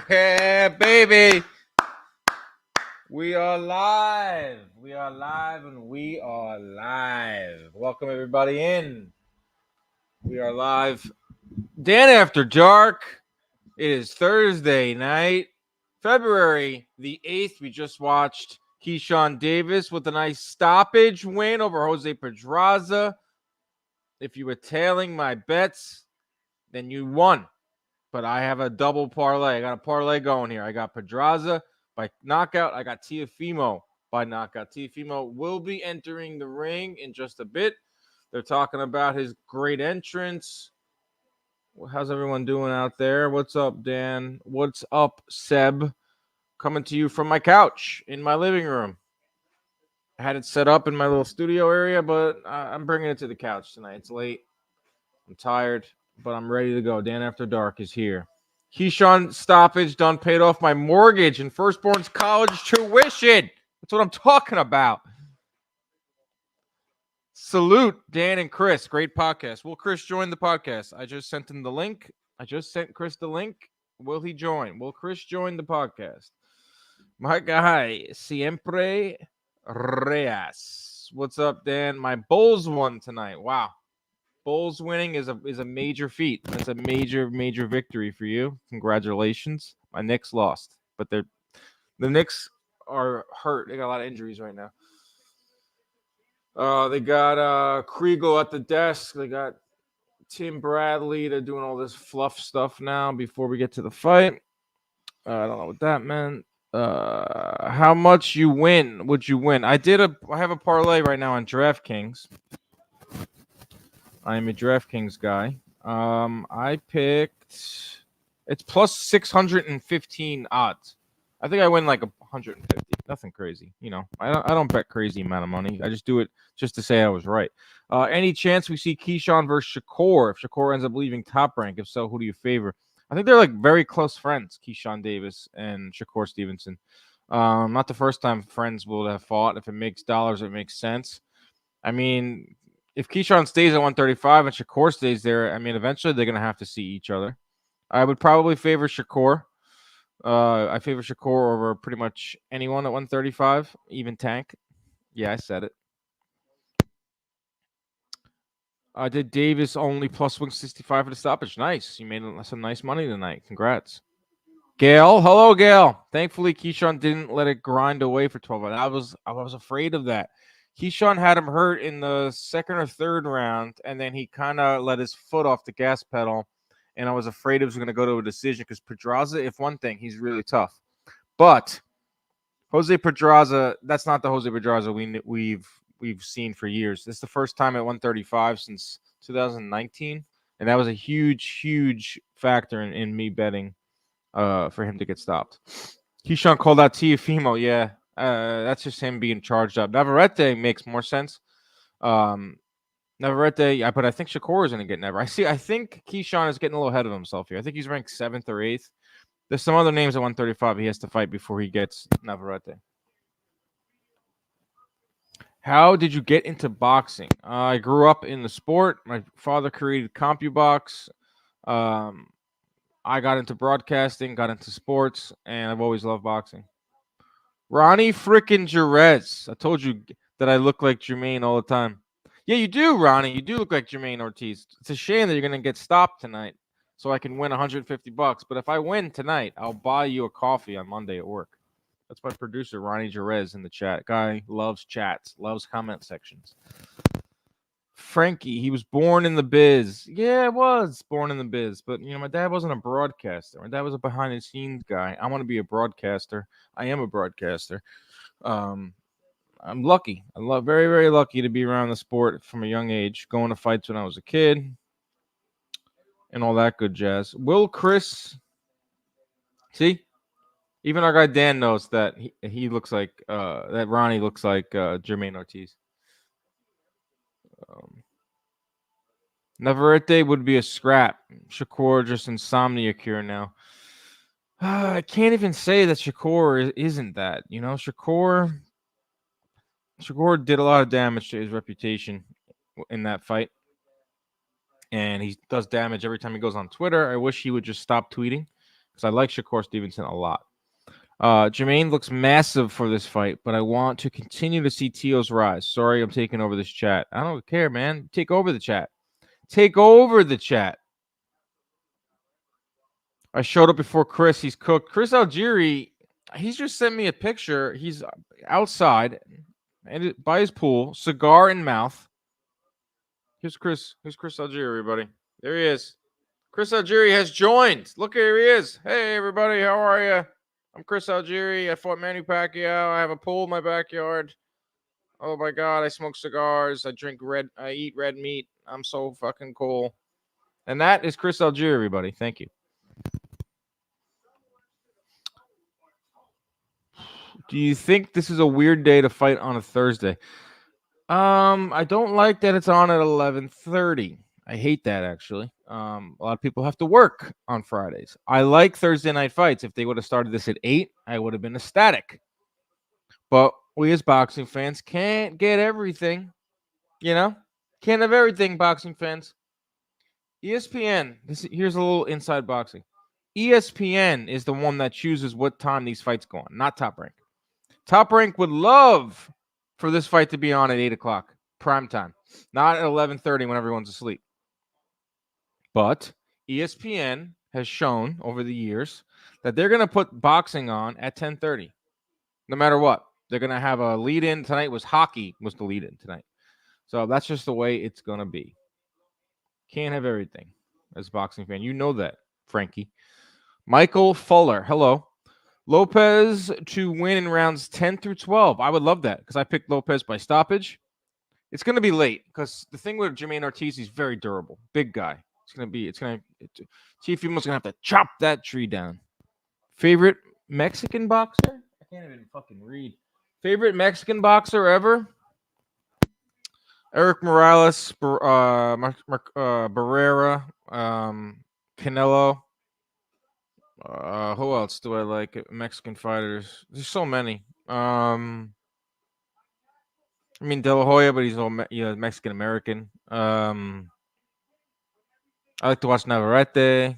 Yeah, baby. We are live. We are live and we are live. Welcome everybody in. We are live. Dan After Dark. It is Thursday night, February the 8th. We just watched Keyshawn Davis with a nice stoppage win over Jose Pedraza. If you were tailing my bets, then you won. But I have a double parlay. I got a parlay going here. I got Pedraza by knockout. I got Teofimo by knockout. Teofimo will be entering the ring in just a bit. They're talking about his great entrance. How's everyone doing out there? What's up, Dan? What's up, Seb? Coming to you from my couch in my living room. I had it set up in my little studio area, but I'm bringing it to the couch tonight. It's late. I'm tired, but I'm ready to go. Dan After Dark is here. Keyshawn stoppage done paid off my mortgage and firstborn's college tuition. That's what I'm talking about. Salute, Dan and Chris. Great podcast. Will Chris join the podcast? I just sent him the link. I just sent Chris the link. Will he join? Will Chris join the podcast? My guy, Siempre Reyes. What's up, Dan? My Bulls won tonight. Wow. Bulls winning is a major feat. That's a major victory for you. Congratulations. My Knicks lost, but the Knicks are hurt. They got a lot of injuries right now. They got Kriegel at the desk. They got Tim Bradley. They're doing all this fluff stuff now before we get to the fight. I don't know what that meant. How much you win? Would you win? I have a parlay right now on DraftKings. I'm a DraftKings guy. I picked it's plus 615 odds. I think I win like 150. Nothing crazy, you know. I don't bet crazy amount of money. I just do it just to say I was right. Any chance we see Keyshawn versus Shakur? If Shakur ends up leaving Top Rank, if so, who do you favor? I think they're like very close friends, Keyshawn Davis and Shakur Stevenson. Not the first time friends will have fought. If it makes dollars, it makes sense. I mean, if Keyshawn stays at 135 and Shakur stays there, I mean, eventually they're going to have to see each other. I would probably favor Shakur. I favor Shakur over pretty much anyone at 135, even Tank. Yeah, I said it. I did Davis only plus 165 for the stoppage. Nice. You made some nice money tonight. Congrats. Gail. Hello, Gail. Thankfully, Keyshawn didn't let it grind away for 12 rounds. I was afraid of that. Keyshawn had him hurt in the second or third round, and then he kind of let his foot off the gas pedal, and I was afraid it was going to go to a decision because Pedraza, if one thing, he's really tough. But Jose Pedraza, that's not the Jose Pedraza we've seen for years. This is the first time at 135 since 2019, and that was a huge factor in me betting for him to get stopped. Keyshawn called out Teofimo. Yeah, that's just him being charged up. Navarrete makes more sense. Navarrete, yeah, but I think Shakur is going to get Never. I think Keyshawn is getting a little ahead of himself here. I think he's ranked 7th or 8th. There's some other names at 135 he has to fight before he gets Navarrete. How did you get into boxing? I grew up in the sport. My father created CompuBox. I got into broadcasting, got into sports, and I've always loved boxing. Ronnie frickin' Jerez. I told you that I look like Jamaine all the time. Yeah, you do, Ronnie. You do look like Jamaine Ortiz. It's a shame that you're going to get stopped tonight so I can win $150. But if I win tonight, I'll buy you a coffee on Monday at work. That's my producer, Ronnie Jerez, in the chat. Guy loves chats, loves comment sections. Frankie, he was born in the biz. Yeah, I was born in the biz. But, you know, my dad wasn't a broadcaster. My dad was a behind-the-scenes guy. I want to be a broadcaster. I am a broadcaster. I'm lucky. I'm very lucky to be around the sport from a young age, going to fights when I was a kid, and all that good jazz. Will Chris... See? Even our guy Dan knows that he looks like... that Ronnie looks like Jamaine Ortiz. Navarrete would be a scrap. Shakur just insomnia cure now. I can't even say that Shakur isn't that. You know, Shakur did a lot of damage to his reputation in that fight. And he does damage every time he goes on Twitter. I wish he would just stop tweeting because I like Shakur Stevenson a lot. Jamaine looks massive for this fight, but I want to continue to see Teo's rise. Sorry, I'm taking over this chat. I don't care, man. Take over the chat. Take over the chat. I showed up before Chris. He's cooked. Chris Algieri, he's just sent me a picture. He's outside and by his pool, cigar in mouth. Here's Chris. Here's Chris Algieri, everybody. There he is. Chris Algieri has joined. Look, here he is. Hey, everybody. How are you? I'm Chris Algieri. I fought Manny Pacquiao. I have a pool in my backyard. Oh my God, I smoke cigars. I eat red meat. I'm so fucking cool. And that is Chris Algieri, everybody. Thank you. Do you think this is a weird day to fight on a Thursday? I don't like that it's on at 11:30. I hate that, actually. A lot of people have to work on Fridays. I like Thursday night fights. If they would have started this at 8, I would have been ecstatic. But we as boxing fans can't get everything, you know? Can't have everything, boxing fans. ESPN, here's a little inside boxing. ESPN is the one that chooses what time these fights go on, not Top Rank. Top Rank would love for this fight to be on at 8 o'clock, prime time, not at 11:30 when everyone's asleep. But ESPN has shown over the years that they're going to put boxing on at 10:30, no matter what. They're going to have a lead-in. Tonight was hockey was the lead-in tonight. So that's just the way it's going to be. Can't have everything as a boxing fan. You know that, Frankie. Michael Fuller, hello. Lopez to win in rounds 10 through 12. I would love that because I picked Lopez by stoppage. It's going to be late because the thing with Jamaine Ortiz, he's very durable. Big guy. Teofimo's going to have to chop that tree down. Favorite Mexican boxer? I can't even fucking read. Favorite Mexican boxer ever? Eric Morales, Barrera, Canelo. Who else do I like? Mexican fighters. There's so many. I mean De La Hoya, but he's all Mexican American. I like to watch Navarrete.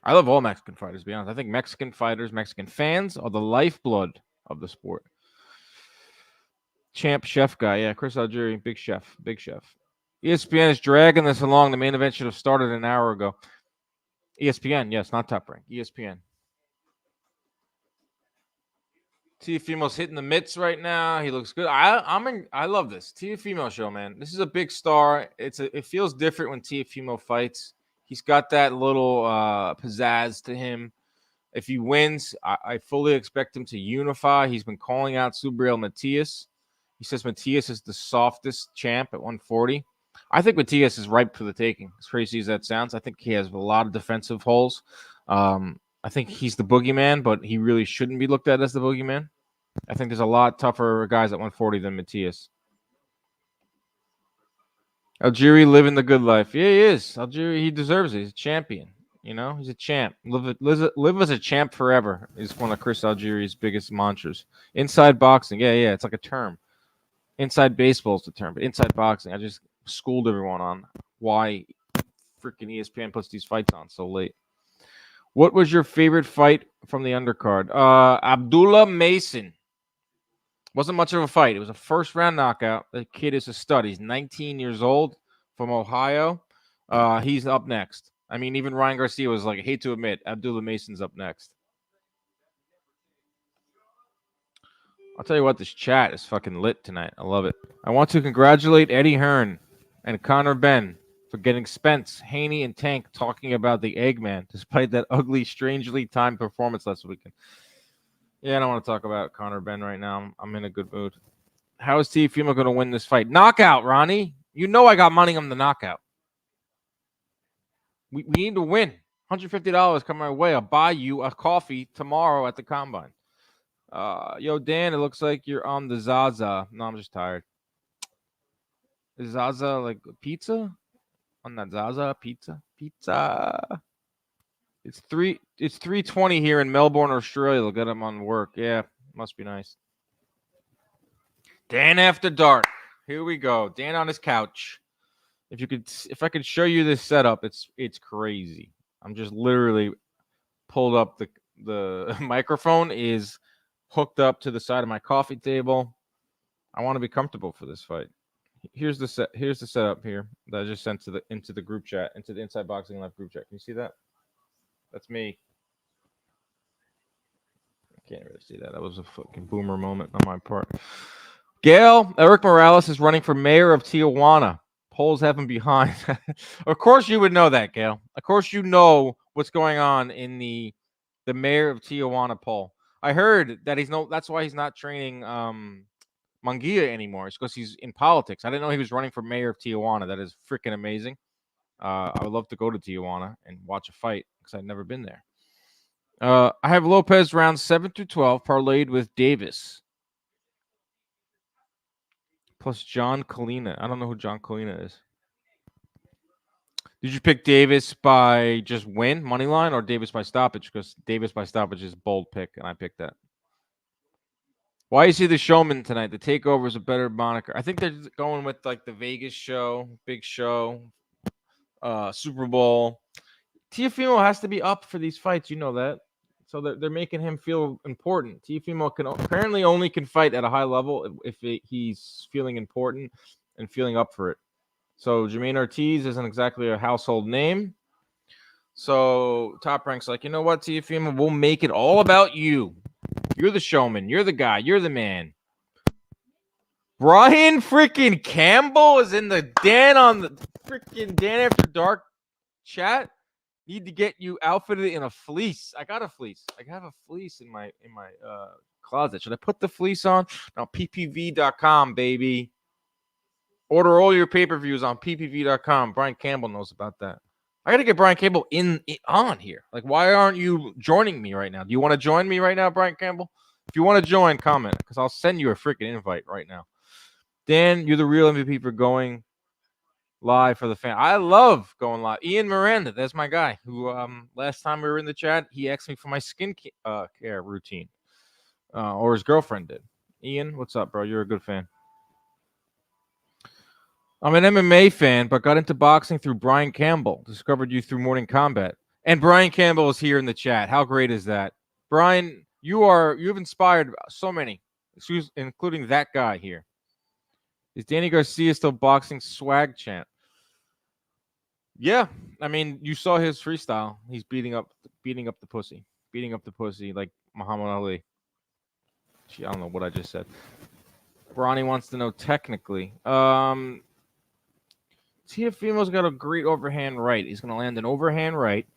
I love all Mexican fighters, to be honest. I think Mexican fighters, Mexican fans are the lifeblood of the sport. Champ chef guy, yeah, Chris Algieri, big chef. ESPN is dragging this along. The main event should have started an hour ago. ESPN, yes, not Top Rank. ESPN. Teofimo's hitting the mitts right now. He looks good. I love this Teofimo show, man. This is a big star. It feels different when Teofimo fights. He's got that little pizzazz to him. If he wins, I fully expect him to unify. He's been calling out Subriel Matias. He says Matias is the softest champ at 140. I think Matias is ripe for the taking. As crazy as that sounds, I think he has a lot of defensive holes. I think he's the boogeyman, but he really shouldn't be looked at as the boogeyman. I think there's a lot tougher guys at 140 than Matias. Algieri living the good life. Yeah, he is. Algieri, he deserves it. He's a champion. You know, he's a champ. Live as a champ forever is one of Chris Algieri's biggest mantras. Inside boxing. Yeah, it's like a term. Inside baseball is the term, but inside boxing, I just schooled everyone on why freaking ESPN puts these fights on so late. What was your favorite fight from the undercard? Abdullah Mason. Wasn't much of a fight. It was a first-round knockout. The kid is a stud. He's 19 years old from Ohio. He's up next. I mean, even Ryan Garcia was like, I hate to admit, Abdullah Mason's up next. I'll tell you what, this chat is fucking lit tonight. I love it. I want to congratulate Eddie Hearn and Connor Ben for getting Spence, Haney, and Tank talking about the Eggman, despite that ugly, strangely timed performance last weekend. Yeah, I don't want to talk about Connor Ben right now. I'm in a good mood. How is Teofimo going to win this fight? Knockout, Ronnie. You know I got money on the knockout. We need to win. $150 come my way. I'll buy you a coffee tomorrow at the Combine. Yo, Dan, it looks like you're on the Zaza. No, I'm just tired. Is Zaza like pizza? On that Zaza pizza? It's 3:20 here in Melbourne, Australia. They'll get him on work. Yeah, must be nice. Dan after dark. Here we go. Dan on his couch. If I could show you this setup, it's crazy. I'm just literally pulled up the microphone is hooked up to the side of my coffee table. I want to be comfortable for this fight. Here's the setup here that I just sent into the group chat, into the Inside Boxing Live group chat. Can you see that? That's me. I can't really see that. That was a fucking boomer moment on my part. Gail, Eric Morales is running for mayor of Tijuana. Polls have him behind. Of course you would know that, Gail. Of course you know what's going on in the mayor of Tijuana poll. I heard that that's why he's not training Munguia anymore. It's because he's in politics. I didn't know he was running for mayor of Tijuana. That is freaking amazing. I would love to go to Tijuana and watch a fight because I've never been there. I have Lopez rounds 7 through 12 parlayed with Davis. Plus John Colina. I don't know who John Colina is. Did you pick Davis by just win, money line, or Davis by stoppage? Because Davis by stoppage is bold pick, and I picked that. Why is he the showman tonight? The Takeover is a better moniker. I think they're going with like the Vegas show, big show, Super Bowl. Teofimo has to be up for these fights. You know that. So they're making him feel important. Teofimo apparently only can fight at a high level if he's feeling important and feeling up for it. So Jamaine Ortiz isn't exactly a household name. So Top Rank's like, you know what, Teofimo, we'll make it all about you. You're the showman. You're the guy. You're the man. Brian freaking Campbell is in the Dan on the freaking Dan After Dark chat. Need to get you outfitted in a fleece. I got a fleece. I have a fleece in my closet. Should I put the fleece on? No, ppv.com, baby. Order all your pay-per-views on ppv.com. Brian Campbell knows about that. I got to get Brian Campbell on here. Like, why aren't you joining me right now? Do you want to join me right now, Brian Campbell? If you want to join, comment, because I'll send you a freaking invite right now. Dan, you're the real MVP for going live for the fan. I love going live. Ian Miranda, that's my guy who last time we were in the chat, he asked me for my skin care routine. Or his girlfriend did. Ian, what's up, bro? You're a good fan. I'm an MMA fan, but got into boxing through Brian Campbell. Discovered you through Morning Combat. And Brian Campbell is here in the chat. How great is that? Brian, you've inspired so many, including that guy here. Is Danny Garcia still boxing swag champ? Yeah, I mean, you saw his freestyle. He's beating up the pussy like Muhammad Ali. Gee, I don't know what I just said. Ronnie wants to know technically. Teofimo's got a great overhand right. He's going to land an overhand right.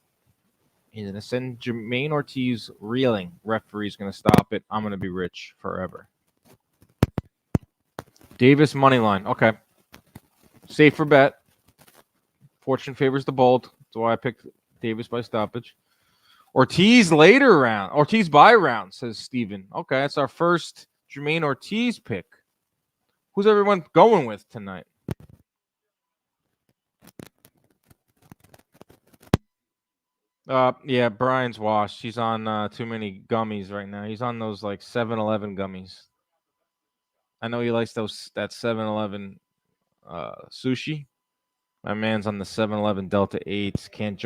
He's going to send Jamaine Ortiz reeling. Referee's going to stop it. I'm going to be rich forever. Davis money line. Okay. Safer bet. Fortune favors the bold. That's why I picked Davis by stoppage. Ortiz later round. Ortiz by round, says Steven. Okay, that's our first Jamaine Ortiz pick. Who's everyone going with tonight? Yeah, Brian's washed. He's on too many gummies right now. He's on those like 7-Eleven gummies. I know he likes that 7-Eleven sushi. My man's on the 7-Eleven Delta 8s. Can't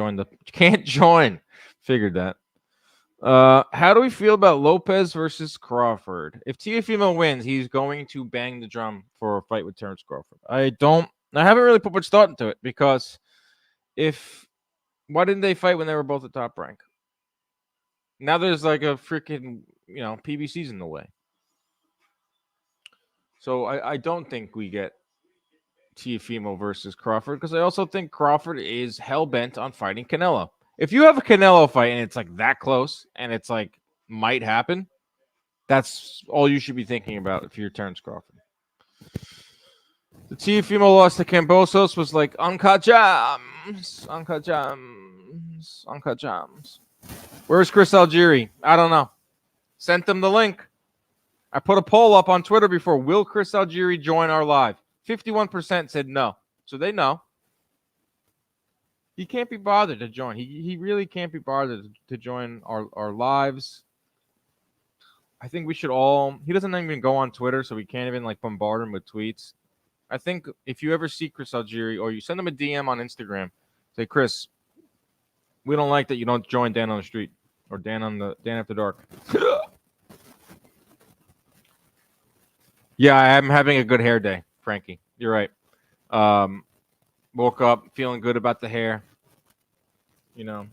join. Figured that. How do we feel about Lopez versus Crawford? If Teofimo wins, he's going to bang the drum for a fight with Terrence Crawford. I haven't really put much thought into it because why didn't they fight when they were both at Top Rank? Now there's like a freaking, PBC's in the way. So I don't think we get Teofimo versus Crawford because I also think Crawford is hell-bent on fighting Canelo. If you have a Canelo fight and it's like that close and it's like might happen, that's all you should be thinking about if you're Terrence Crawford. The Teofimo loss to Cambosos was like uncut gems. Where's Chris Algieri? I don't know. Sent them the link. I put a poll up on Twitter before. Will Chris Algieri join our live? 51% said no. So they know. He can't be bothered to join. He really can't be bothered to join our lives. I think we should all... He doesn't even go on Twitter, so we can't even like bombard him with tweets. I think if you ever see Chris Algieri or you send him a DM on Instagram, say, Chris, we don't like that you don't join Dan on the street. Or Dan After Dark. Yeah, I'm having a good hair day, Frankie. You're right. Woke up feeling good about the hair. You know,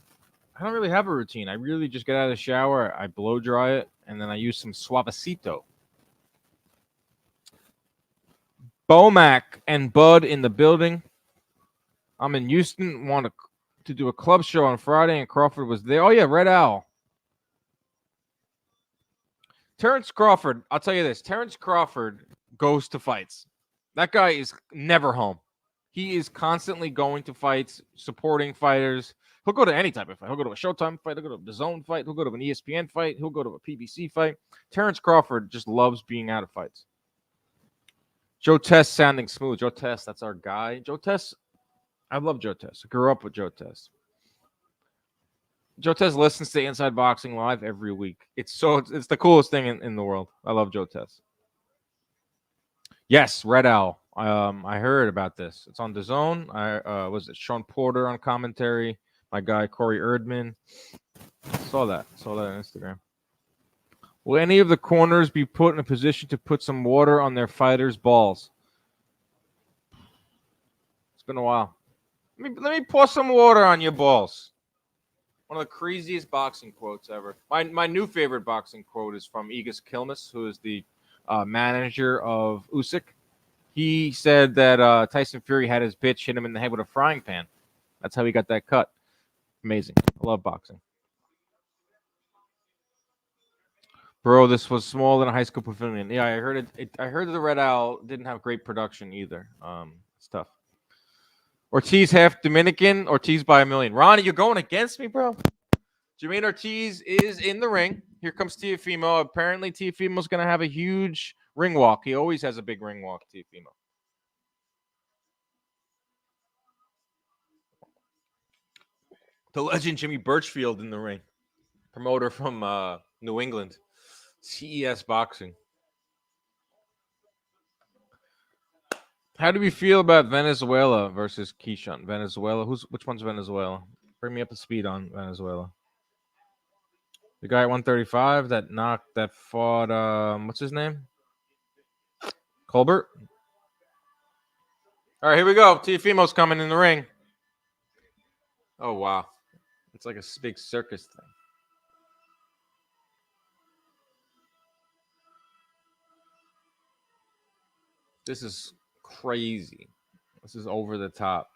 I don't really have a routine. I really just get out of the shower, I blow dry it, and then I use some Suavecito. Bomac and Bud in the building. I'm in Houston. Want to do a club show on Friday, and Crawford was there. Oh yeah, Red Owl. Terrence Crawford. I'll tell you this. Terrence Crawford goes to fights. That guy is never home. He is constantly going to fights, supporting fighters. He'll go to any type of fight. He'll go to a Showtime fight. He'll go to the Zone fight. He'll go to an ESPN fight. He'll go to a PBC fight. Terrence Crawford just loves being out of fights. Joe Tess sounding smooth. Joe Tess, that's our guy. Joe Tess, I love Joe Tess. I grew up with Joe Tess. Joe Tess listens to Inside Boxing Live every week. It's the coolest thing in the world. I love Joe Tess. Yes, Red Owl. I heard about this. It's on DAZN. Was it Sean Porter on commentary? My guy Corey Erdman. Saw that on Instagram. Will any of the corners be put in a position to put some water on their fighters' balls? It's been a while. Let me pour some water on your balls. One of the craziest boxing quotes ever. My new favorite boxing quote is from Egis Kilmus, who is the manager of Usyk. He said that Tyson Fury had his bitch hit him in the head with a frying pan. That's how he got that cut. Amazing. I love boxing. Bro, this was small in a high school pavilion. Yeah, I heard it. I heard the Red Owl didn't have great production either. It's tough. Ortiz half Dominican. Ortiz by a million. Ronnie, you're going against me, bro. Jamaine Ortiz is in the ring. Here comes Teofimo. Apparently, Teofimo's going to have a huge ring walk. He always has a big ring walk, Teofimo. The legend Jimmy Birchfield in the ring. Promoter from New England. CES Boxing. How do we feel about Venezuela versus Keyshawn? Venezuela? Which one's Venezuela? Bring me up to speed on Venezuela. The guy at 135 that fought what's his name? Colbert? All right, here we go. Teofimo's coming in the ring. Oh wow. It's like a big circus thing. This is crazy. This is over the top.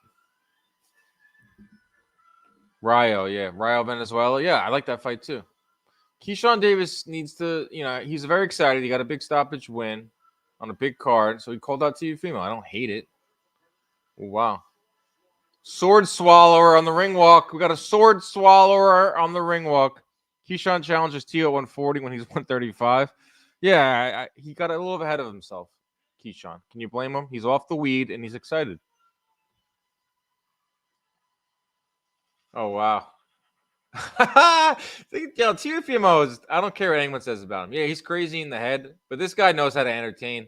Rio, yeah. Rio Venezuela. Yeah, I like that fight too. Keyshawn Davis needs to, he's very excited. He got a big stoppage win on a big card, so he called out Teofimo. I don't hate it. Oh, wow. Sword swallower on the ring walk. We got a sword swallower on the ring walk. Keyshawn challenges Teo at 140 when he's 135. Yeah, he got a little ahead of himself, Keyshawn. Can you blame him? He's off the weed and he's excited. Oh, wow. Teofimo is, I don't care what anyone says about him. Yeah, he's crazy in the head, but this guy knows how to entertain.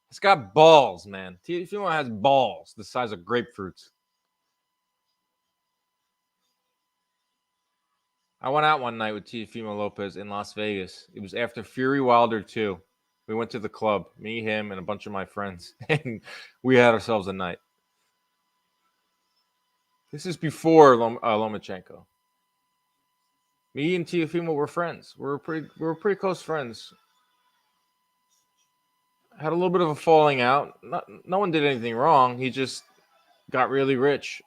He's got balls, man. Teofimo has balls the size of grapefruits. I went out one night with Teofimo Lopez in Las Vegas. It was after Fury Wilder 2. We went to the club, me, him, and a bunch of my friends, and we had ourselves a night. This is before Lomachenko. Me and Teofimo were friends. We were pretty close friends. Had a little bit of a falling out. No one did anything wrong. He just got really rich.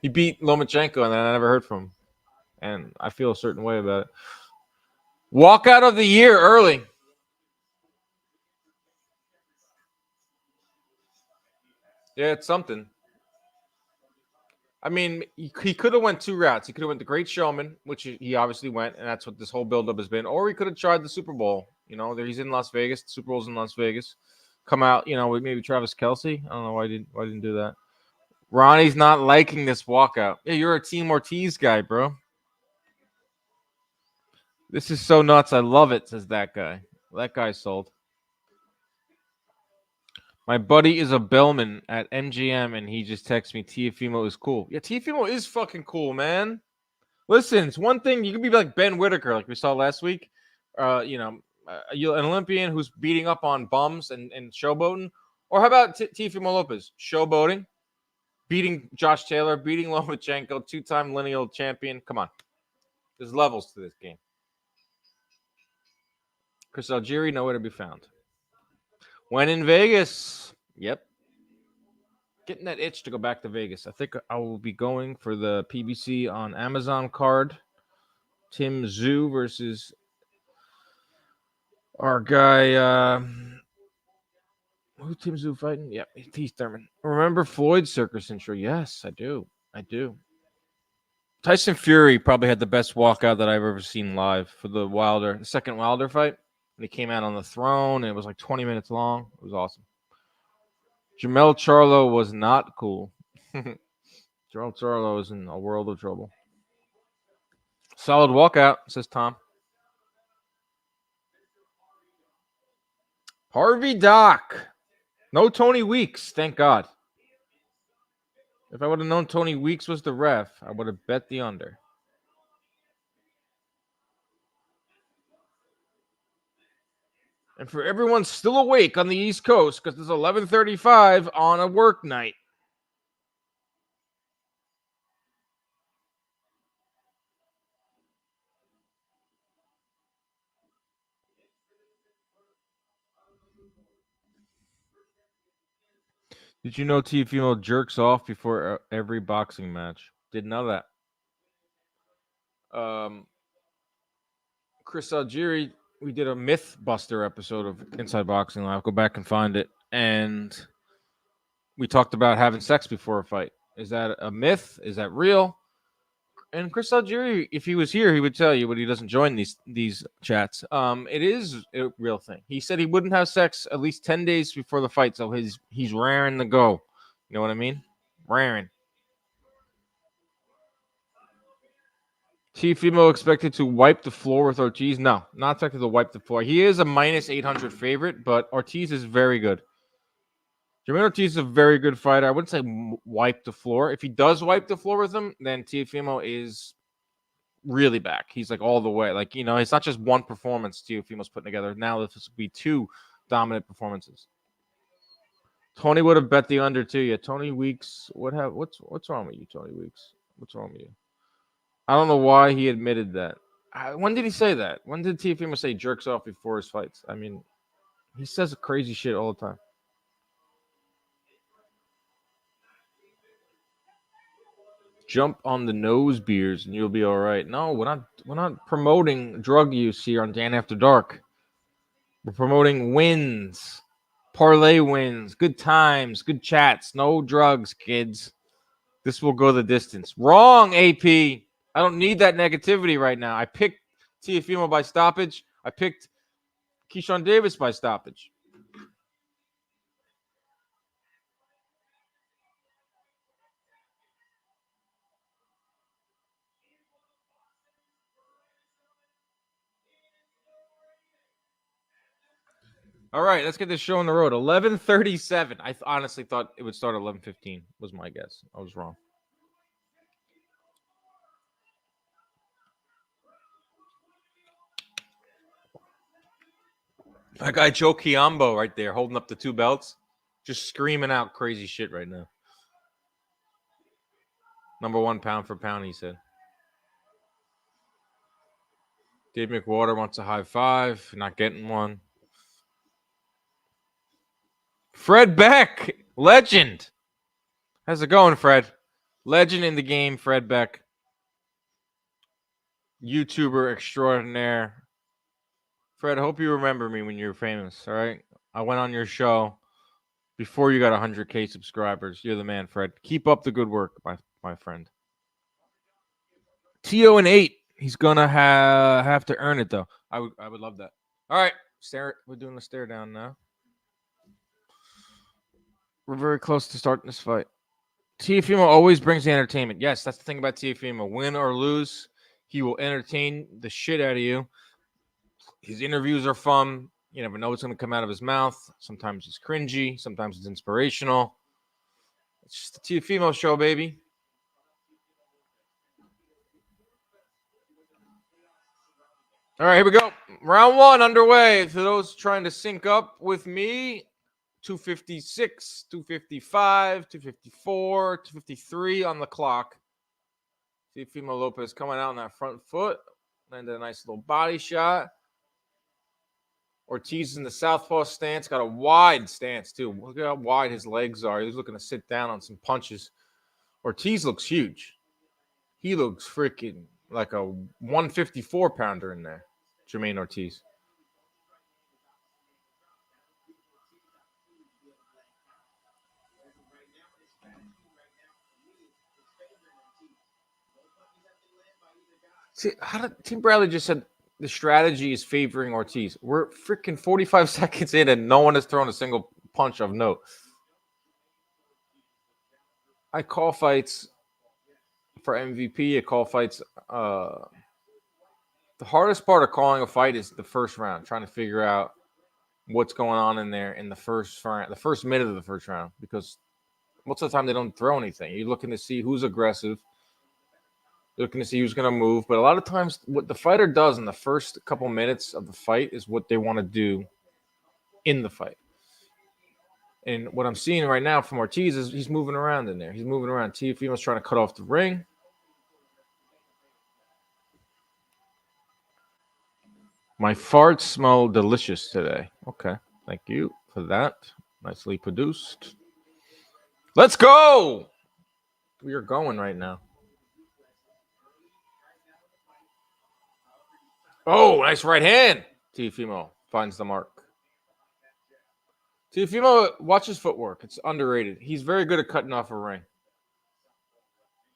He beat Lomachenko, and then I never heard from him. And I feel a certain way about it. Walkout of the year early. Yeah, it's something. I mean, he could have went two routes. He could have went the Great Showman, which he obviously went, and that's what this whole buildup has been. Or he could have tried the Super Bowl. He's in Las Vegas. The Super Bowl's in Las Vegas. Come out, with maybe Travis Kelce. I don't know why I didn't do that. Ronnie's not liking this walkout. Yeah, you're a Team Ortiz guy, bro. This is so nuts. I love it, says that guy. That guy sold. My buddy is a bellman at MGM, and he just texts me, Teofimo is cool. Yeah, Teofimo is fucking cool, man. Listen, it's one thing. You can be like Ben Whitaker, like we saw last week. An Olympian who's beating up on bums and showboating. Or how about Teofimo Lopez? Showboating, beating Josh Taylor, beating Lomachenko, two-time lineal champion. Come on. There's levels to this game. Chris Algieri, nowhere to be found. When in Vegas. Yep. Getting that itch to go back to Vegas. I think I will be going for the PBC on Amazon card. Tim Zhu versus our guy. Who Tim Zhu fighting? Yep, he's Thurman. Remember Floyd Circus intro? Yes, I do. Tyson Fury probably had the best walkout that I've ever seen live for the second Wilder fight. And he came out on the throne, and it was like 20 minutes long. It was awesome. Jamel Charlo was not cool. Jamel Charlo is in a world of trouble. Solid walkout, says Tom. Harvey Doc. No Tony Weeks, thank God. If I would have known Tony Weeks was the ref, I would have bet the under. And for everyone still awake on the East Coast, because it's 11:35 on a work night. Did you know Teofimo jerks off before every boxing match? Didn't know that. Chris Algieri, we did a Mythbuster episode of Inside Boxing Live. Go back and find it. And we talked about having sex before a fight. Is that a myth? Is that real? And Chris Algieri, if he was here, he would tell you, but he doesn't join these chats. It is a real thing. He said he wouldn't have sex at least 10 days before the fight, so he's raring to go. You know what I mean? Raring. Teofimo expected to wipe the floor with Ortiz? No, not expected to wipe the floor. He is a minus 800 favorite, but Ortiz is very good. Jamaine Ortiz is a very good fighter. I wouldn't say wipe the floor. If he does wipe the floor with him, then Teofimo is really back. He's like all the way. Like, it's not just one performance Teofimo's putting together. Now this will be two dominant performances. Tony would have bet the under too. Yeah, Tony Weeks. What's wrong with you, Tony Weeks? What's wrong with you? I don't know why he admitted that. When did he say that? When did Teofimo say he jerks off before his fights? I mean, he says crazy shit all the time. Jump on the nose beers and you'll be all right. No, we're not promoting drug use here on Dan After Dark. We're promoting wins, parlay wins, good times, good chats, no drugs, kids. This will go the distance. Wrong, AP. I don't need that negativity right now. I picked Teofimo by stoppage. I picked Keyshawn Davis by stoppage. All right, let's get this show on the road. 11:37. I honestly thought it would start at 11:15 was my guess. I was wrong. That guy Joe Chiambo right there holding up the two belts, just screaming out crazy shit right now. Number one pound for pound, he said. Dave McWater wants a high five, not getting one. Fred Beck, legend. How's it going, Fred? Legend in the game, Fred Beck. YouTuber extraordinaire. Fred, I hope you remember me when you're famous, all right? I went on your show before you got 100K subscribers. You're the man, Fred. Keep up the good work, my friend. T.O. and 8. He's going to have to earn it, though. I would love that. All right. We're doing the stare down now. We're very close to starting this fight. Teofimo always brings the entertainment. Yes, that's the thing about Teofimo. Win or lose, he will entertain the shit out of you. His interviews are fun. You never know what's going to come out of his mouth. Sometimes it's cringy. Sometimes it's inspirational. It's just the Teofimo show, baby. All right, here we go. Round one underway. For those trying to sync up with me, 256, 255, 254, 253 on the clock. Teofimo Lopez coming out on that front foot. Landed a nice little body shot. Ortiz in the southpaw stance. Got a wide stance, too. Look at how wide his legs are. He's looking to sit down on some punches. Ortiz looks huge. He looks freaking like a 154-pounder in there. Jamaine Ortiz. See, how did Tim Bradley just said the strategy is favoring Ortiz? We're freaking 45 seconds in and no one has thrown a single punch of note. I call fights for MVP. I call fights. The hardest part of calling a fight is the first round, trying to figure out what's going on in there in the first round, the first minute of the first round, because most of the time they don't throw anything. You're looking to see who's aggressive. Looking to see who's going to move. But a lot of times what the fighter does in the first couple minutes of the fight is what they want to do in the fight. And what I'm seeing right now from Ortiz is he's moving around in there. He's moving around. Teofimo's trying to cut off the ring. My farts smell delicious today. Okay. Thank you for that. Nicely produced. Let's go. We are going right now. Oh, nice right hand. Teofimo finds the mark. Teofimo, watch his footwork. It's underrated. He's very good at cutting off a ring.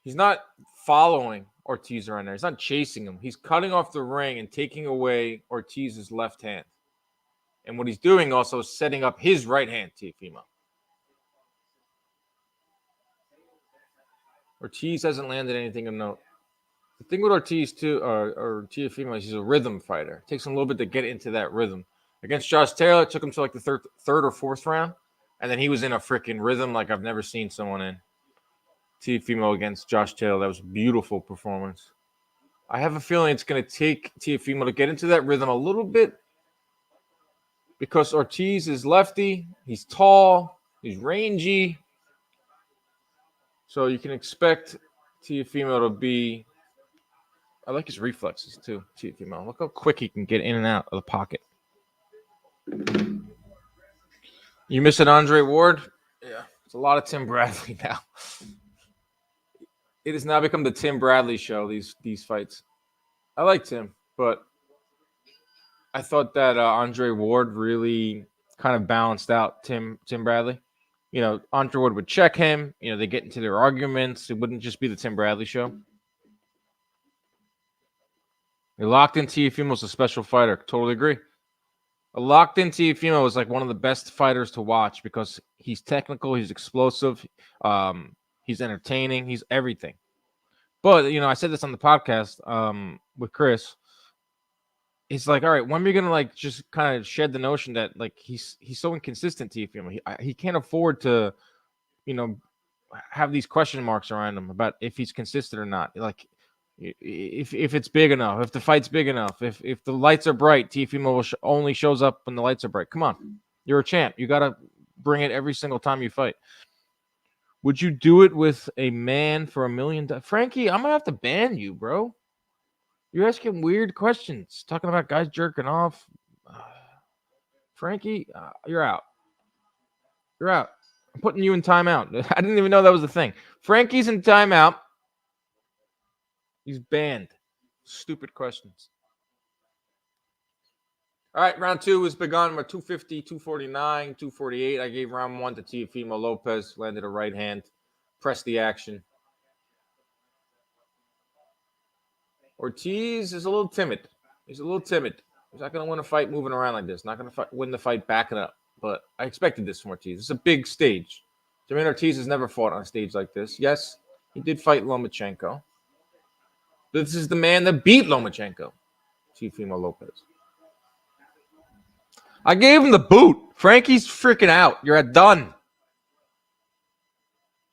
He's not following Ortiz around there. He's not chasing him. He's cutting off the ring and taking away Ortiz's left hand. And what he's doing also is setting up his right hand, Teofimo. Ortiz hasn't landed anything of note. The thing with Ortiz, too, or Teofimo, is he's a rhythm fighter. It takes him a little bit to get into that rhythm. Against Josh Taylor, it took him to like the third or fourth round. And then he was in a freaking rhythm like I've never seen someone in. Teofimo against Josh Taylor. That was a beautiful performance. I have a feeling it's going to take Teofimo to get into that rhythm a little bit because Ortiz is lefty. He's tall. He's rangy. So you can expect Teofimo to be... I like his reflexes too, Teofimo. Look how quick he can get in and out of the pocket. You missing Andre Ward? Yeah. It's a lot of Tim Bradley now. It has now become the Tim Bradley show, these fights. I like Tim, but I thought that Andre Ward really kind of balanced out Tim Bradley. You know, Andre Ward would check him. You know, they get into their arguments. It wouldn't just be the Tim Bradley show. A locked-in Teofimo is a special fighter. Totally agree. A locked-in Teofimo is like one of the best fighters to watch because he's technical, he's explosive, he's entertaining, he's everything. But, you know, I said this on the podcast with Chris. It's like, all right, when are we going to, like, just kind of shed the notion that, like, he's so inconsistent, Teofimo. He can't afford to, you know, have these question marks around him about if he's consistent or not. Like, if it's big enough, if the fight's big enough, if the lights are bright, Teofimo only shows up when the lights are bright. Come on. You're a champ. You got to bring it every single time you fight. Would you do it with a man for $1 million? Frankie, I'm going to have to ban you, bro. You're asking weird questions, talking about guys jerking off. Frankie, you're out. You're out. I'm putting you in timeout. I didn't even know that was a thing. Frankie's in timeout. He's banned. Stupid questions. All right, round two was begun with 250, 249, 248. I gave round one to Teofimo Lopez. Landed a right hand. Pressed the action. Ortiz is a little timid. He's a little timid. He's not going to win a fight moving around like this. Not going to win the fight backing up. But I expected this from Ortiz. It's a big stage. Jamaine Ortiz has never fought on a stage like this. Yes, he did fight Lomachenko. This is the man that beat Lomachenko, Teofimo Lopez. I gave him the boot. Frankie's freaking out. You're done.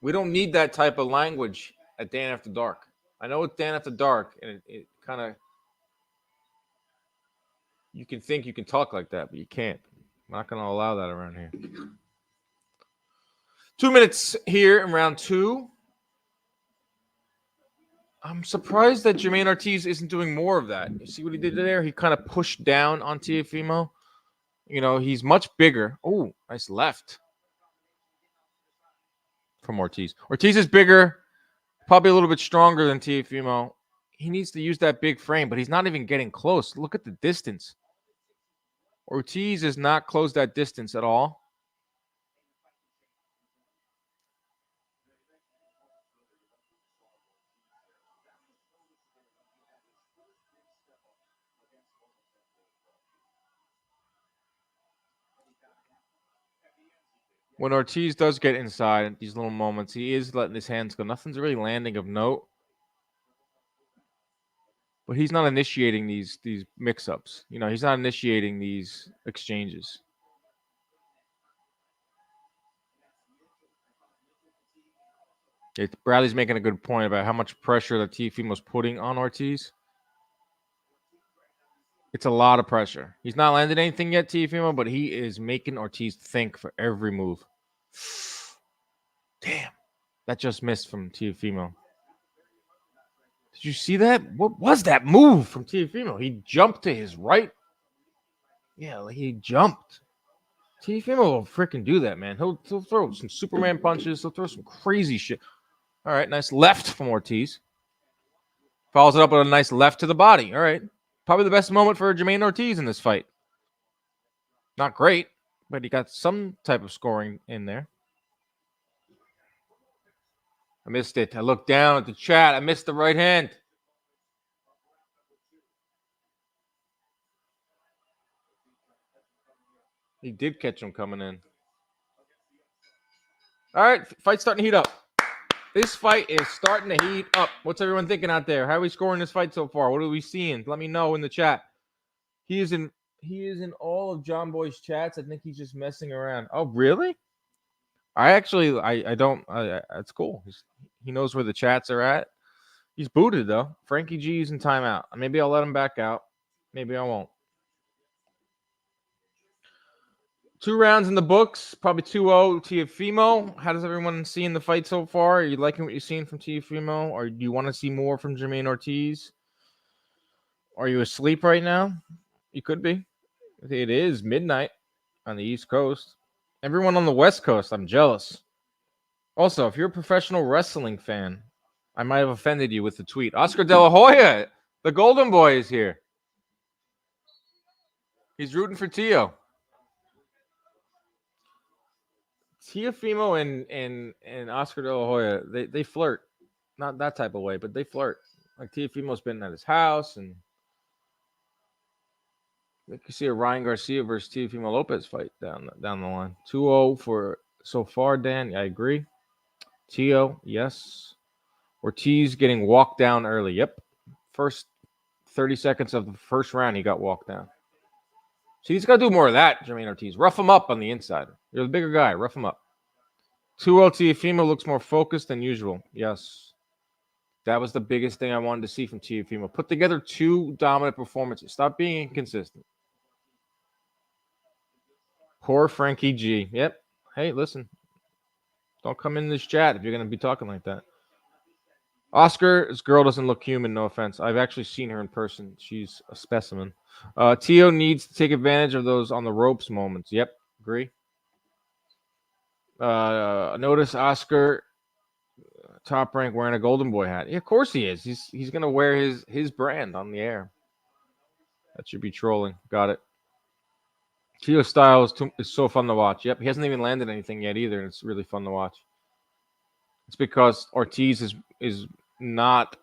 We don't need that type of language at Dan After Dark. I know it's Dan After Dark, and it kind of You can think you can talk like that, but you can't. I'm not going to allow that around here. 2 minutes here in round 2. I'm surprised that Jamaine Ortiz isn't doing more of that. You see what he did there? He kind of pushed down on Teofimo. You know, he's much bigger. Oh, nice left from Ortiz. Ortiz is bigger, probably a little bit stronger than Teofimo. He needs to use that big frame, but he's not even getting close. Look at the distance. Ortiz has not closed that distance at all. When Ortiz does get inside at these little moments, he is letting his hands go. Nothing's really landing of note. But he's not initiating these mix-ups. You know, he's not initiating these exchanges. Bradley's making a good point about how much pressure that Teofimo's putting on Ortiz. It's a lot of pressure. He's not landed anything yet, Teofimo, but he is making Ortiz think for every move. Damn. That just missed from Teofimo. Did you see that? What was that move from Teofimo? He jumped to his right. Yeah, he jumped. Teofimo will freaking do that, man. He'll throw some Superman punches. He'll throw some crazy shit. All right, nice left from Ortiz. Follows it up with a nice left to the body. All right. Probably the best moment for Jamaine Ortiz in this fight. Not great, but he got some type of scoring in there. I missed it. I looked down at the chat. I missed the right hand. He did catch him coming in. All right, fight's starting to heat up. This fight is starting to heat up. What's everyone thinking out there? How are we scoring this fight so far? What are we seeing? Let me know in the chat. He is in all of John Boy's chats. I think he's just messing around. Oh, really? I don't. That's cool. He knows where the chats are at. He's booted, though. Frankie G's in timeout. Maybe I'll let him back out. Maybe I won't. 2 rounds in the books. Probably 2-0 Teofimo. How does everyone see in the fight so far? Are you liking what you're seeing from Teofimo? Or do you want to see more from Jamaine Ortiz? Are you asleep right now? You could be. It is midnight on the East Coast. Everyone on the West Coast, I'm jealous. Also, if you're a professional wrestling fan, I might have offended you with the tweet. Oscar De La Hoya, the Golden Boy, is here. He's rooting for Teo. Teofimo and Oscar De La Hoya, they flirt. Not that type of way, but they flirt. Like Teofimo's been at his house, and you can see a Ryan Garcia versus Teofimo Lopez fight down the line. 2-0 for so far, Dan. I agree. Teo, yes. Ortiz getting walked down early. Yep. First 30 seconds of the first round, he got walked down. See, he's got to do more of that, Jamaine Ortiz. Rough him up on the inside. You're the bigger guy. Rough him up. 2-0 Teofimo looks more focused than usual. Yes. That was the biggest thing I wanted to see from Teofimo. Put together 2 dominant performances. Stop being inconsistent. Poor Frankie G. Yep. Hey, listen. Don't come in this chat if you're going to be talking like that. Oscar's girl doesn't look human, no offense. I've actually seen her in person. She's a specimen. Teo needs to take advantage of those on the ropes moments. Yep, agree. Notice Oscar Top Rank wearing a Golden Boy hat. Yeah, of course he is. He's going to wear his brand on the air. That should be trolling. Got it. Teo style is so fun to watch. Yep, he hasn't even landed anything yet either, and it's really fun to watch. It's because Ortiz is not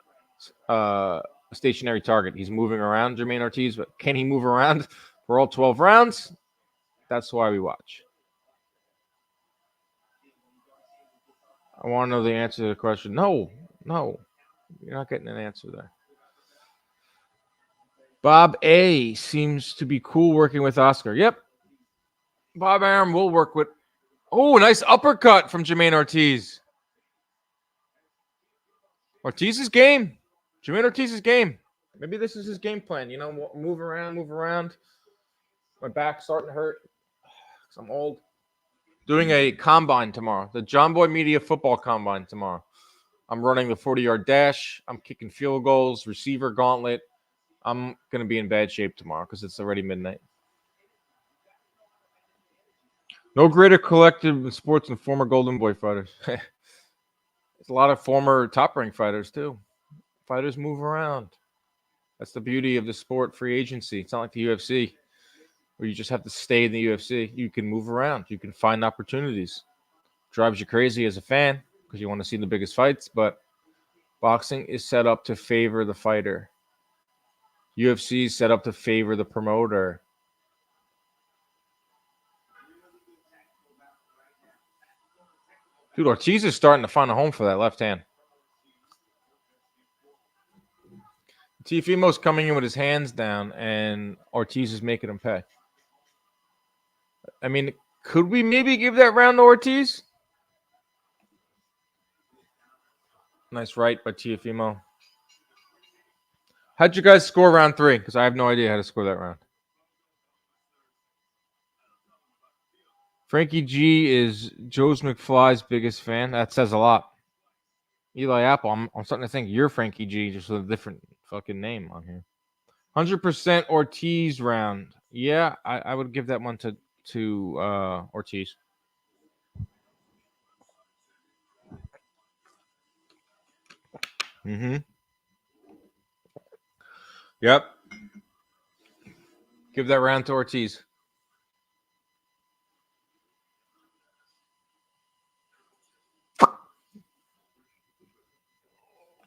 a stationary target. He's moving around, Jamaine Ortiz, but can he move around for all 12 rounds? That's why we watch. I want to know the answer to the question. No, you're not getting an answer there. Bob A seems to be cool working with Oscar. Yep. Bob Arum will work with. Oh, nice uppercut from Jamaine Ortiz. Ortiz's game. Jamaine Ortiz's game. Maybe this is his game plan. You know, move around, move around. My back's starting to hurt because I'm old. Doing a combine tomorrow, the John Boy Media football combine tomorrow. I'm running the 40-yard dash. I'm kicking field goals, receiver gauntlet. I'm going to be in bad shape tomorrow because it's already midnight. No greater collective in sports than former Golden Boy fighters. There's a lot of former top rank fighters, too. Fighters move around. That's the beauty of the sport, free agency. It's not like the UFC, where you just have to stay in the UFC. You can move around. You can find opportunities. Drives you crazy as a fan because you want to see the biggest fights, but boxing is set up to favor the fighter. UFC is set up to favor the promoter. Dude, Ortiz is starting to find a home for that left hand. Teofimo's coming in with his hands down, and Ortiz is making him pay. I mean, could we maybe give that round to Ortiz? Nice right by Teofimo. How'd you guys score round 3? Because I have no idea how to score that round. Frankie G is Joe's McFly's biggest fan. That says a lot. Eli Apple, I'm starting to think you're Frankie G, just with a different fucking name on here. 100% Ortiz round. Yeah, I would give that one to Ortiz. Mm-hmm. Yep. Give that round to Ortiz.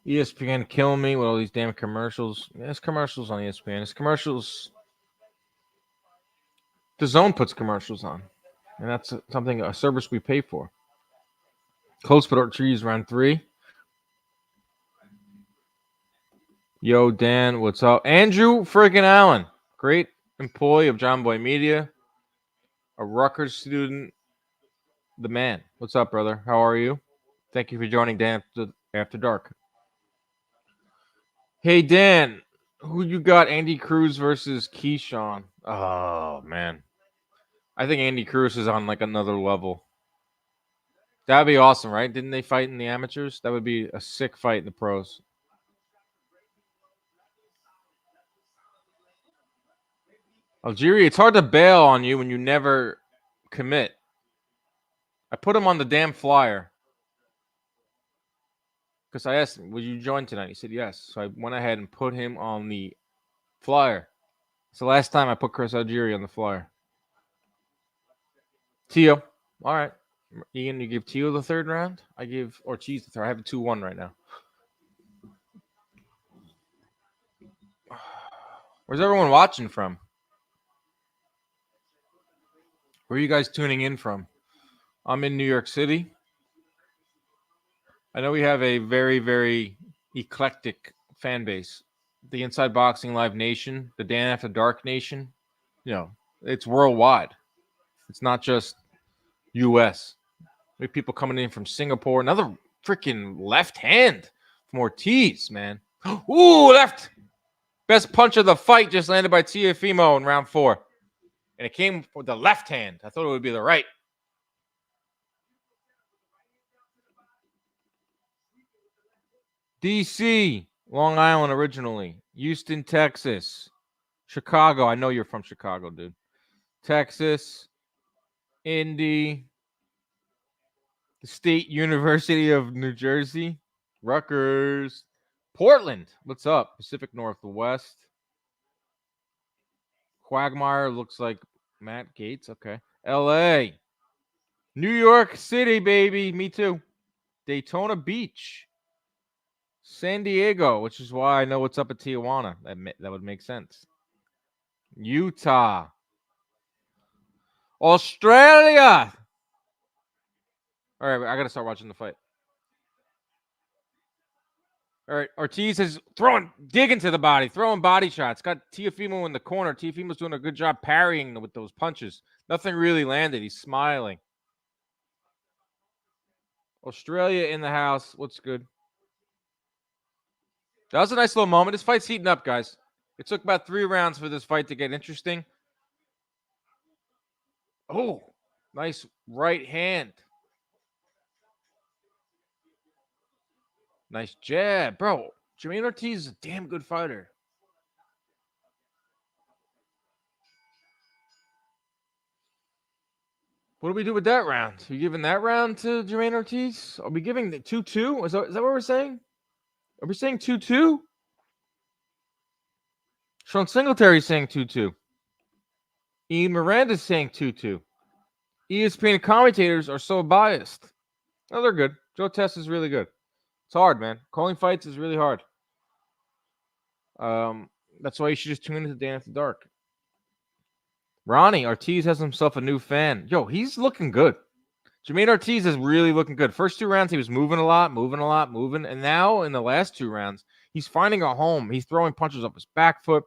ESPN killing me with all these damn commercials. Yeah, it's commercials on ESPN. It's commercials. The Zone puts commercials on, and that's a service we pay for. Close but Ortiz round 3. Yo, Dan, what's up? Andrew freaking Allen, great employee of John Boy Media, a Rutgers student, the man. What's up, brother? How are you? Thank you for joining Dan After Dark. Hey, Dan, who you got? Andy Cruz versus Keyshawn. Oh, man. I think Andy Cruz is on like another level. That'd be awesome, right? Didn't they fight in the amateurs? That would be a sick fight in the pros. Algieri, it's hard to bail on you when you never commit. I put him on the damn flyer because I asked him, "Would you join tonight?" He said yes. So I went ahead and put him on the flyer. It's the last time I put Chris Algieri on the flyer. Teo, all right. Ian, you give Teo the third round. I give Ortiz the third. I have a 2-1 right now. Where's everyone watching from? Where are you guys tuning in from? I'm in New York City. I know we have a very, very eclectic fan base. The Inside Boxing Live Nation, the Dan After Dark Nation, it's worldwide. It's not just U.S. We have people coming in from Singapore. Another freaking left hand from Ortiz, man. Ooh, left. Best punch of the fight just landed by Teofimo in round 4. And it came with the left hand. I thought it would be the right. D.C., Long Island originally. Houston, Texas. Chicago. I know you're from Chicago, dude. Texas. Indy. The State University of New Jersey. Rutgers. Portland. What's up? Pacific Northwest. Quagmire looks like Matt Gates. Okay. L.A. New York City, baby. Me too. Daytona Beach. San Diego, which is why I know what's up at Tijuana. That would make sense. Utah. Australia. All right, I got to start watching the fight. All right, Ortiz is digging to the body, throwing body shots. Got Teofimo in the corner. Teofimo's doing a good job parrying with those punches. Nothing really landed. He's smiling. Australia in the house. What's good? That was a nice little moment. This fight's heating up, guys. It took about 3 rounds for this fight to get interesting. Oh, nice right hand. Nice jab. Bro, Jamaine Ortiz is a damn good fighter. What do we do with that round? Are we giving that round to Jamaine Ortiz? Are we giving the 2-2? Is that what we're saying? Are we saying 2-2? Sean Singletary's saying 2-2. Ian Miranda's saying 2-2. ESPN commentators are so biased. No, they're good. Joe Test is really good. It's hard, man. Calling fights is really hard. That's why you should just tune into Dan After Dark. Ronnie Ortiz has himself a new fan. Yo, he's looking good. Jamaine Ortiz is really looking good. First 2 rounds, he was moving a lot. And now in the last 2 rounds, he's finding a home. He's throwing punches off his back foot.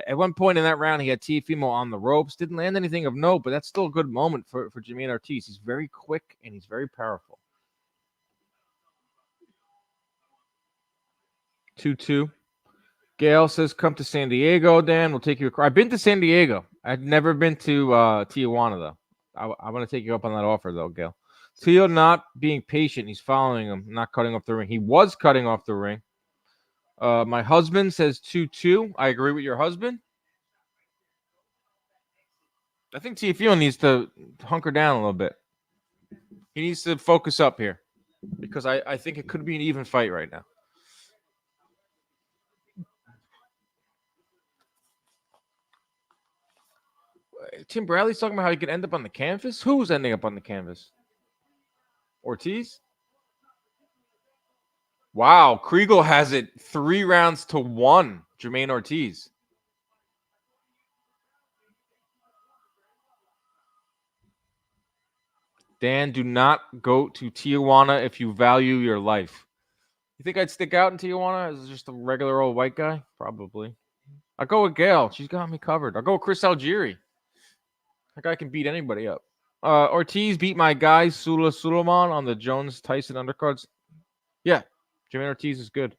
At one point in that round, he had Teofimo on the ropes. Didn't land anything of note, but that's still a good moment for Jamaine Ortiz. He's very quick and he's very powerful. 2-2. Gail says, come to San Diego, Dan. We'll take you. I've been to San Diego. I've never been to Tijuana, though. I want to take you up on that offer, though, Gail. Teo not being patient. He's following him, not cutting off the ring. He was cutting off the ring. My husband says 2-2. I agree with your husband. I think Teofimo needs to hunker down a little bit. He needs to focus up here because I think it could be an even fight right now. Tim Bradley's talking about how he could end up on the canvas. Who's ending up on the canvas? Ortiz? Wow, Kriegel has it 3-1. Jamaine Ortiz. Dan, do not go to Tijuana if you value your life. You think I'd stick out in Tijuana as just a regular old white guy? Probably. I'll go with Gail. She's got me covered. I'll go with Chris Algieri. That guy can beat anybody up. Ortiz beat my guy, Suleiman, on the Jones-Tyson undercards. Yeah, Jamaine Ortiz is good.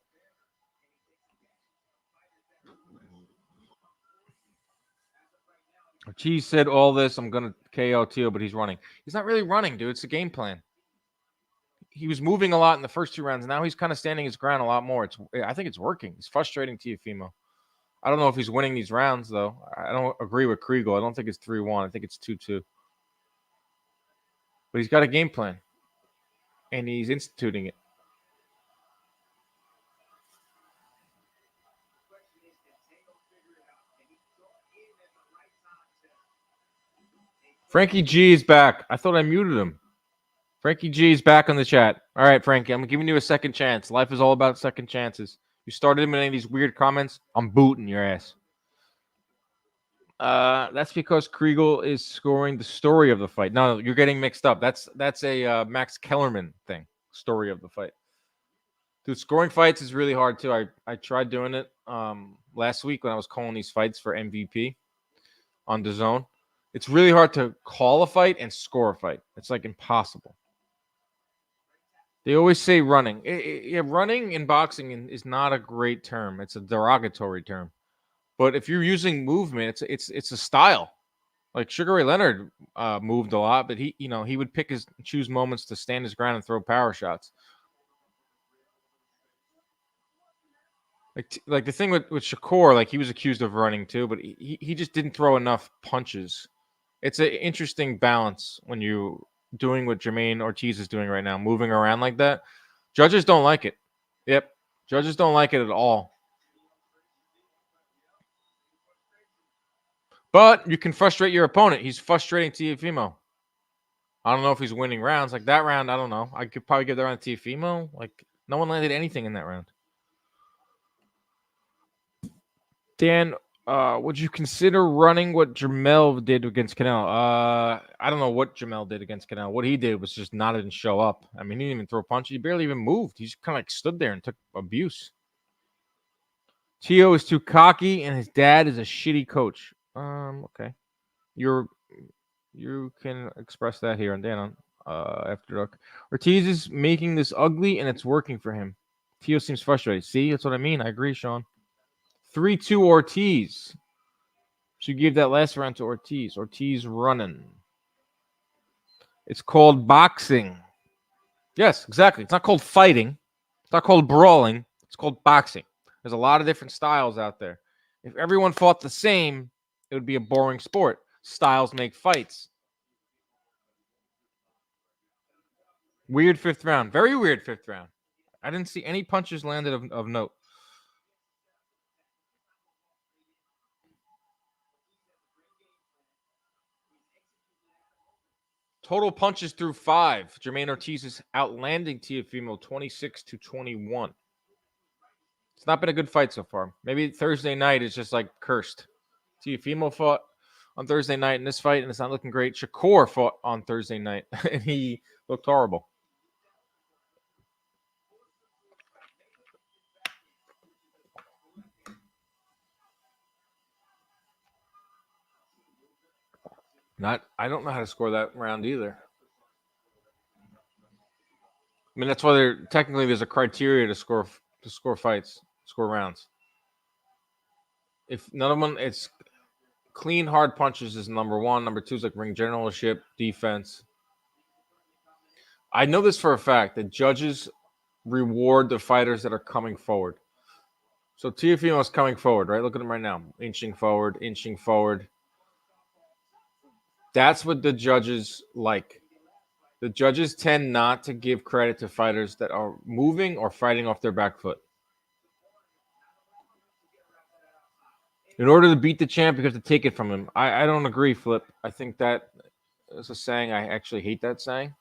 Ortiz said all this. I'm going to KO Teo, but he's running. He's not really running, dude. It's a game plan. He was moving a lot in the first 2 rounds. Now he's kind of standing his ground a lot more. I think it's working. He's frustrating Teofimo. I don't know if he's winning these rounds, though. I don't agree with Kriegel. I don't think it's 3-1. I think it's 2-2. But he's got a game plan, and he's instituting it. Frankie G is back. I thought I muted him. Frankie G is back on the chat. All right, Frankie, I'm giving you a second chance. Life is all about second chances. You started him in any of these weird comments, I'm booting your ass. That's because Kriegel is scoring the story of the fight. No, you're getting mixed up. That's a Max Kellerman thing. Story of the fight. Dude, scoring fights is really hard too. I tried doing it last week when I was calling these fights for MVP on DAZN. It's really hard to call a fight and score a fight. It's like impossible. They always say running. Yeah, running in boxing is not a great term. It's a derogatory term. But if you're using movement, it's a style. Like Sugar Ray Leonard moved a lot, but he would choose moments to stand his ground and throw power shots. Like the thing with Shakur, like he was accused of running too, but he just didn't throw enough punches. It's an interesting balance when you doing what Jamaine Ortiz is doing right now, moving around like that. Judges don't like it. Yep. Judges don't like it at all. But you can frustrate your opponent. He's frustrating Teofimo. I don't know if he's winning rounds. Like that round, I don't know. I could probably give that round to Teofimo. Like no one landed anything in that round. Dan, would you consider running what Jamel did against Canelo? I don't know what Jamel did against Canelo. What he did was just not even show up. I mean, he didn't even throw a punch. He barely even moved. He just kind of like stood there and took abuse. Teo is too cocky, and his dad is a shitty coach. Okay. You can express that here on Dan on After Dark. Ortiz is making this ugly, and it's working for him. Teo seems frustrated. See, that's what I mean. I agree, Sean. 3-2 Ortiz. So you gave that last round to Ortiz. Ortiz running. It's called boxing. Yes, exactly. It's not called fighting. It's not called brawling. It's called boxing. There's a lot of different styles out there. If everyone fought the same, it would be a boring sport. Styles make fights. Weird fifth round. Very weird fifth round. I didn't see any punches landed of note. Total punches through 5. Jamaine Ortiz is outlanding Teofimo 26-21. It's not been a good fight so far. Maybe Thursday night is just like cursed. Teofimo fought on Thursday night in this fight, and it's not looking great. Shakur fought on Thursday night, and he looked horrible. I don't know how to score that round either. I mean, that's why there's a criteria to score fights, score rounds. If none of them, it's clean, hard punches is number 1. Number 2 is like ring generalship, defense. I know this for a fact that judges reward the fighters that are coming forward. So Teofimo is coming forward, right? Look at him right now, inching forward, inching forward. That's what the judges like. The judges tend not to give credit to fighters that are moving or fighting off their back foot. In order to beat the champ, you have to take it from him. I don't agree, Flip. I think that is a saying. I actually hate that saying.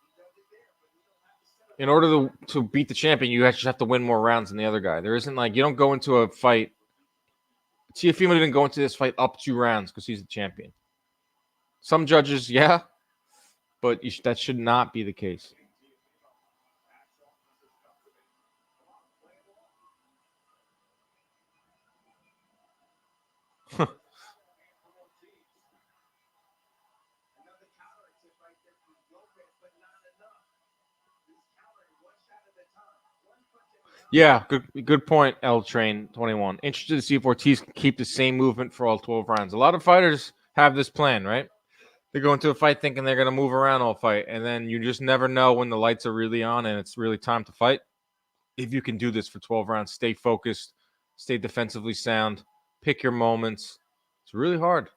In order to beat the champion, you actually have to win more rounds than the other guy. There isn't like you don't go into a fight. Teofimo didn't go into this fight up 2 rounds because he's the champion. Some judges, yeah, but that should not be the case. Yeah, good point, L Train 21. Interested to see if Ortiz can keep the same movement for all 12 rounds. A lot of fighters have this plan, right? They go into a fight thinking they're going to move around all fight, and then you just never know when the lights are really on and it's really time to fight. If you can do this for 12 rounds, stay focused, stay defensively sound, pick your moments. It's really hard.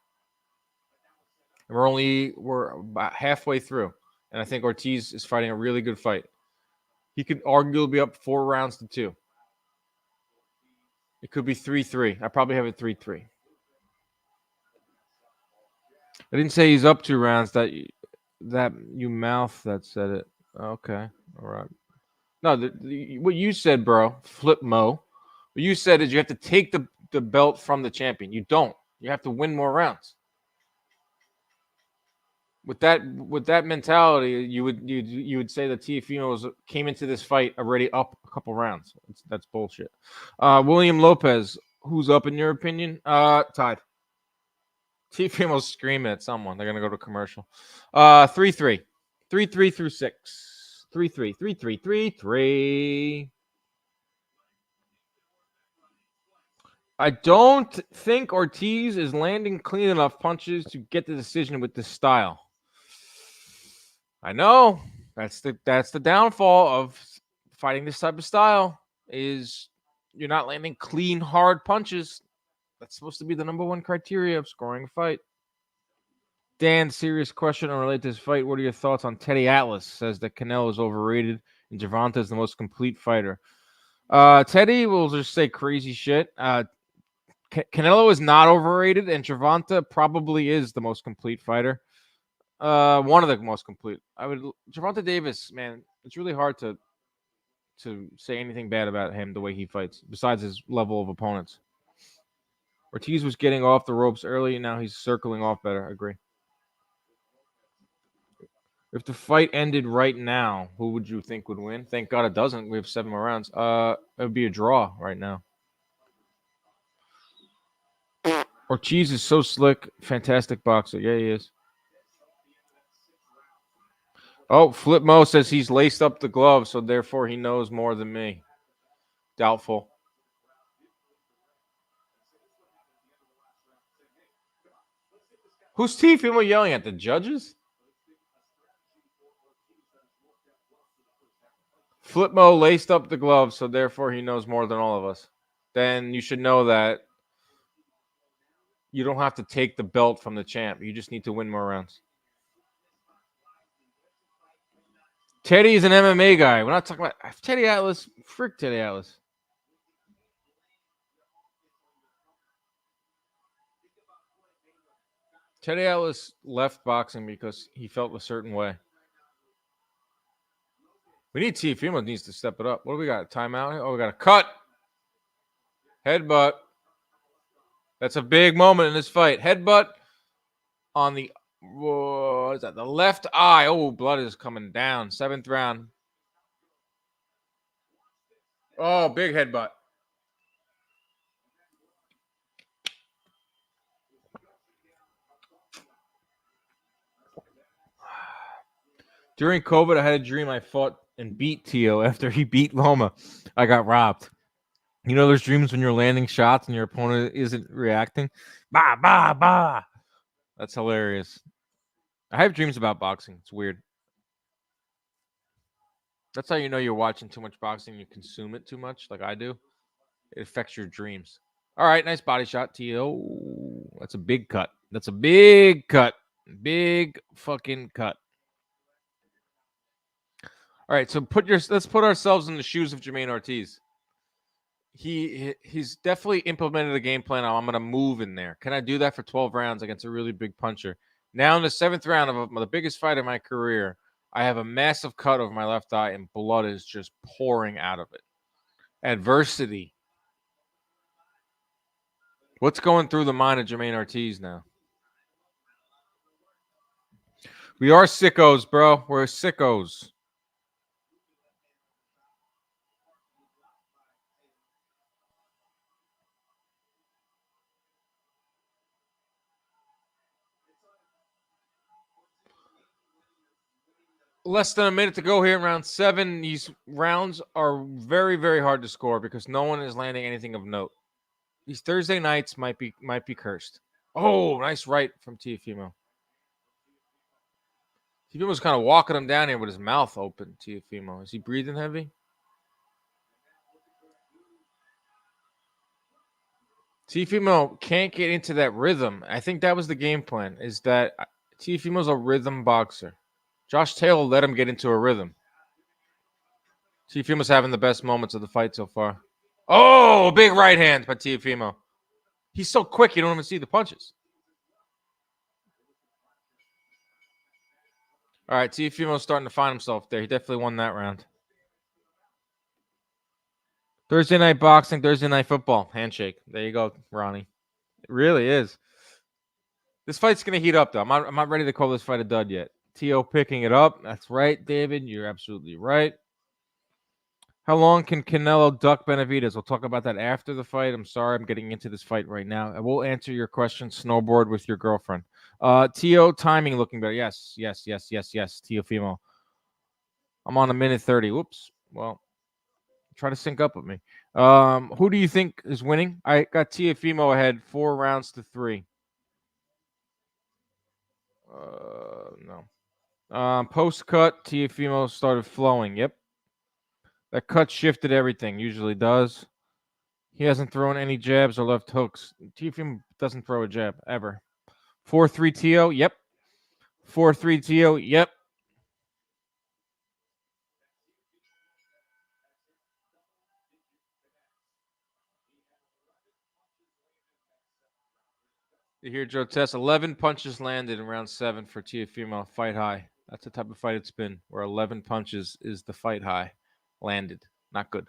And we're about halfway through, and I think Ortiz is fighting a really good fight. He could arguably be up 4 rounds to 2. It could be 3-3. I probably have it 3-3. I didn't say he's up 2 rounds. That you mouth that said it. Okay, all right. No, what you said, bro, Flip Mo. What you said is you have to take the belt from the champion. You don't. You have to win more rounds. With that mentality, you would say that Teofimo came into this fight already up a couple rounds. That's bullshit. William Lopez, who's up in your opinion? Tied. Teofimo's screaming at someone. They're gonna go to commercial. 3-3. 3-3 through 6. 3-3. 3-3. 3-3. I don't think Ortiz is landing clean enough punches to get the decision with this style. I know that's the downfall of fighting this type of style is you're not landing clean, hard punches. That's supposed to be the number 1 criteria of scoring a fight. Dan, serious question unrelated to this fight. What are your thoughts on Teddy Atlas? Says that Canelo is overrated and Gervonta is the most complete fighter. Teddy will just say crazy shit. Canelo is not overrated, and Gervonta probably is the most complete fighter. One of the most complete. Gervonta Davis, man, it's really hard to say anything bad about him the way he fights, besides his level of opponents. Ortiz was getting off the ropes early, and now he's circling off better. I agree. If the fight ended right now, who would you think would win? Thank God it doesn't. We have 7 more rounds. It would be a draw right now. Ortiz is so slick, fantastic boxer. Yeah, he is. Oh, Flip Mo says he's laced up the glove, so therefore he knows more than me. Doubtful. Who's Teofimo yelling at? The judges? Flipmo laced up the gloves, so therefore he knows more than all of us. Then you should know that you don't have to take the belt from the champ. You just need to win more rounds. Teddy is an MMA guy. We're not talking about Teddy Atlas. Frick Teddy Atlas. Teddy Atlas left boxing because he felt a certain way. We need Teofimo needs to step it up. What do we got? Timeout? Oh, we got a cut. Headbutt. That's a big moment in this fight. Headbutt on the what is that? The left eye. Oh, blood is coming down. 7th round. Oh, big headbutt. During COVID, I had a dream I fought and beat Teo after he beat Loma. I got robbed. You know, there's dreams when you're landing shots and your opponent isn't reacting. Bah, bah, bah. That's hilarious. I have dreams about boxing. It's weird. That's how you know you're watching too much boxing. You consume it too much, like I do. It affects your dreams. All right, nice body shot, Teo. That's a big cut. That's a big cut. Big fucking cut. All right, so let's put ourselves in the shoes of Jamaine Ortiz. He's definitely implemented a game plan. I'm going to move in there. Can I do that for 12 rounds against a really big puncher? Now in the 7th round of the biggest fight of my career, I have a massive cut over my left eye and blood is just pouring out of it. Adversity. What's going through the mind of Jamaine Ortiz now? We are sickos, bro. We're sickos. Less than a minute to go here in round 7. These rounds are very, very hard to score because no one is landing anything of note. These Thursday nights might be cursed. Oh, nice right from Teofimo. Teofimo's kind of walking him down here with his mouth open. Teofimo, is he breathing heavy? Teofimo can't get into that rhythm. I think that was the game plan. Is that Teofimo's a rhythm boxer. Josh Taylor let him get into a rhythm. Teofimo's having the best moments of the fight so far. Oh, big right hand by Teofimo. He's so quick, you don't even see the punches. All right, Teofimo's starting to find himself there. He definitely won that round. Thursday night boxing, Thursday night football. Handshake. There you go, Ronnie. It really is. This fight's going to heat up, though. I'm not ready to call this fight a dud yet. Teo picking it up. That's right, David. You're absolutely right. How long can Canelo duck Benavidez? We'll talk about that after the fight. I'm sorry I'm getting into this fight right now. I will answer your question, snowboard with your girlfriend. Teo, timing looking better. Yes. Teofimo. I'm on a minute 30. Whoops. Well, try to sync up with me. Who do you think is winning? I got Teofimo ahead 4 rounds to 3. No. Post cut, Teofimo started flowing. Yep. That cut shifted everything. Usually does. He hasn't thrown any jabs or left hooks. Teofimo doesn't throw a jab ever. 4-3 Teo. Yep. 4-3 Teo. Yep. You hear Joe Tess. 11 punches landed in round 7 for Teofimo. Fight high. That's the type of fight it's been, where 11 punches is the fight high. Landed. Not good.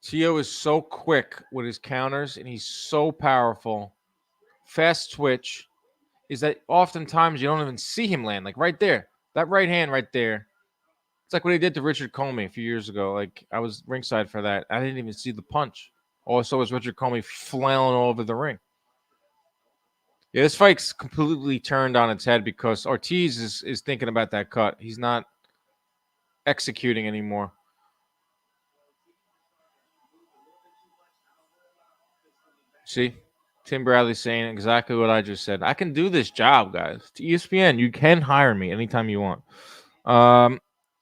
Teo is so quick with his counters, and he's so powerful. Fast twitch is that oftentimes you don't even see him land. Like right there. That right hand right there. It's like what he did to Richard Comey a few years ago. Like, I was ringside for that. I didn't even see the punch. All I saw was Richard Comey flailing all over the ring. Yeah, this fight's completely turned on its head because Ortiz is thinking about that cut. He's not executing anymore. See, Tim Bradley saying exactly what I just said. I can do this job, guys. To ESPN, you can hire me anytime you want. I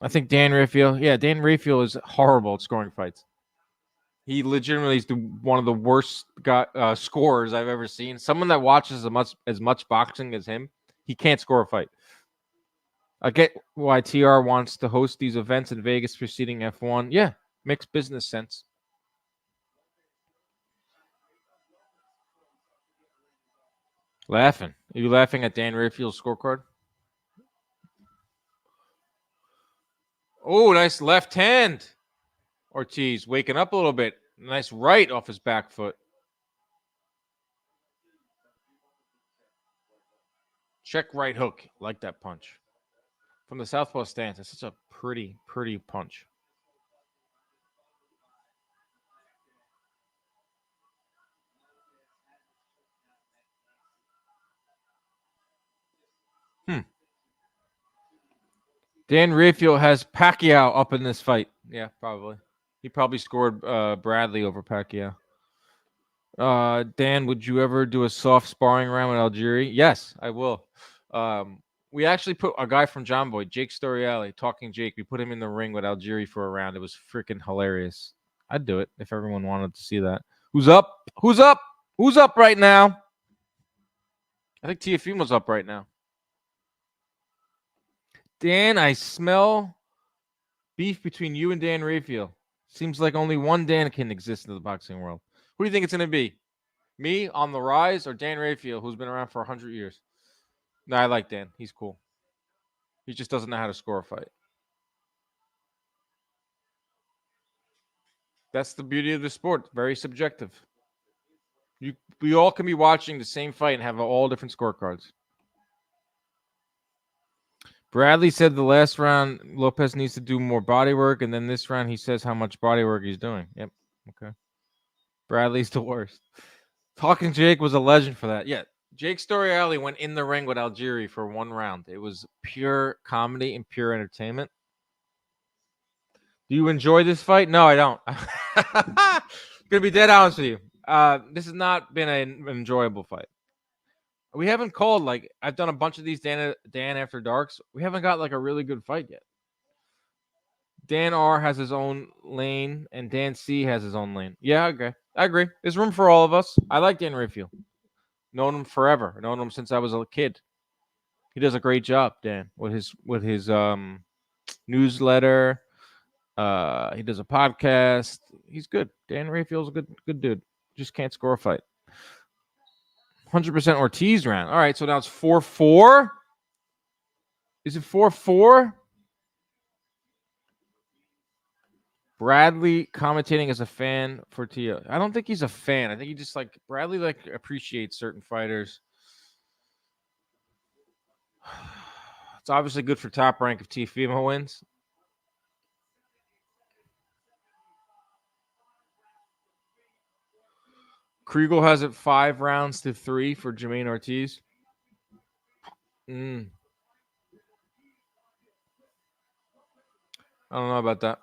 think Dan Rafael. Yeah, Dan Rafael is horrible at scoring fights. He legitimately is one of the worst scorers I've ever seen. Someone that watches as much boxing as him, he can't score a fight. I get why TR wants to host these events in Vegas preceding F1. Yeah, makes business sense. Laughing. Are you laughing at Dan Rafael's scorecard? Oh, nice left hand. Ortiz waking up a little bit. Nice right off his back foot. Check right hook. Like that punch. From the southpaw stance, it's such a pretty punch. Dan Rafael has Pacquiao up in this fight. Yeah, probably. He probably scored Bradley over Pacquiao. Dan, would you ever do a soft sparring round with Algieri? Yes, I will. We actually put a guy from John Boy, Jake Storiale, Talking Jake. We put him in the ring with Algieri for a round. It was freaking hilarious. I'd do it if everyone wanted to see that. Who's up? Who's up? Who's up right now? I think Teofimo's up right now. Dan, I smell beef between you and Dan Rafael. Seems like only one Dan can exist in the boxing world. Who do you think it's going to be? Me on the rise or Dan Rafael, who's been around for 100 years? No, I like Dan. He's cool. He just doesn't know how to score a fight. That's the beauty of the sport. Very subjective. We all can be watching the same fight and have all different scorecards. Bradley said the last round Lopez needs to do more body work, and then this round he says how much body work he's doing. Yep. Okay. Bradley's the worst. Talking Jake was a legend for that. Yeah. Jake Storiale went in the ring with Algieri for one round. It was pure comedy and pure entertainment. Do you enjoy this fight? No, I don't. I'm gonna be dead honest with you. This has not been an enjoyable fight. We haven't called I've done a bunch of these Dan After Darks. We haven't got a really good fight yet. Dan R has his own lane and Dan C has his own lane. Yeah, okay. I agree. There's room for all of us. I like Dan Rafael. Known him forever. Known him since I was a kid. He does a great job, Dan, with his newsletter. He does a podcast. He's good. Dan Rafael's a good dude. Just can't score a fight. 100% Ortiz round. All right, so now it's 4-4. Is it 4-4? Bradley commentating as a fan for Tia. I don't think he's a fan. I think he just Bradley appreciates certain fighters. It's obviously good for Top Rank if Teofimo wins. Kriegel has it 5-3 for Jamaine Ortiz. I don't know about that.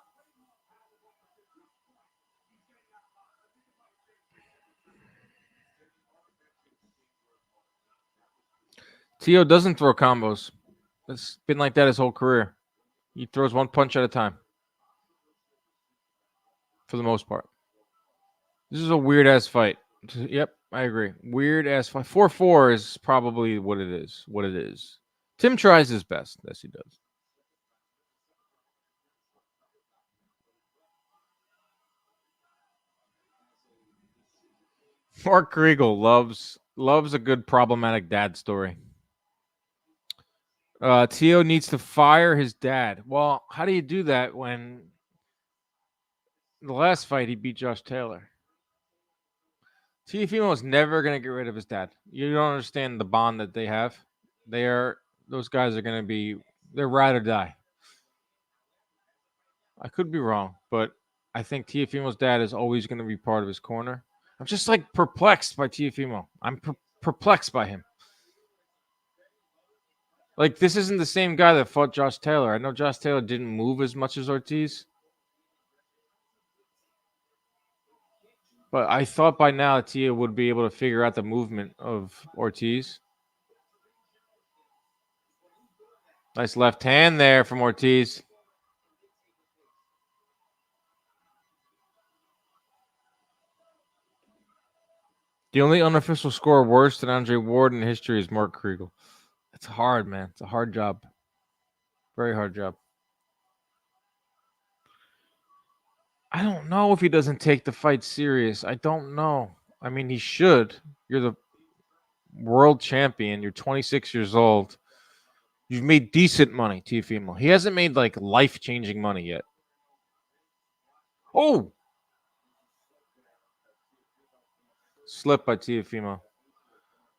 Tio doesn't throw combos. It's been like that his whole career. He throws one punch at a time. For the most part. This is a weird-ass fight. Yep, I agree. Weird-ass fight. 4-4 is probably what it is. Tim tries his best. Yes, he does. Mark Kriegel loves a good problematic dad story. Tio needs to fire his dad. Well, how do you do that when the last fight he beat Josh Taylor? Teofimo is never going to get rid of his dad. You don't understand the bond that they have. Those guys are going to be, they're ride or die. I could be wrong, but I think Teofimo's dad is always going to be part of his corner. I'm just perplexed by Teofimo. I'm perplexed by him. Like, this isn't the same guy that fought Josh Taylor. I know Josh Taylor didn't move as much as Ortiz. But I thought by now Tia would be able to figure out the movement of Ortiz. Nice left hand there from Ortiz. The only unofficial score worse than Andre Ward in history is Mark Kriegel. It's hard, man. It's a hard job. Very hard job. I don't know if he doesn't take the fight serious. I don't know. I mean, he should. You're the world champion. You're 26 years old. You've made decent money, Teofimo. He hasn't made like life-changing money yet. Oh! Slip by Teofimo.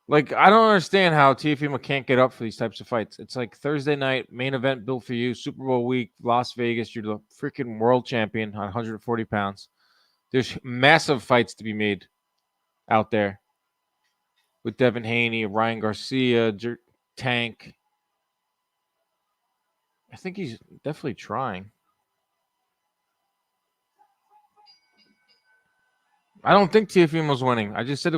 Like, I don't understand how Teofimo can't get up for these types of fights. It's like Thursday night, main event built for you, Super Bowl week, Las Vegas. You're the freaking world champion on 140 pounds. There's massive fights to be made out there with Devin Haney, Ryan Garcia, Tank. I think he's definitely trying. I don't think Teofimo's winning. I just said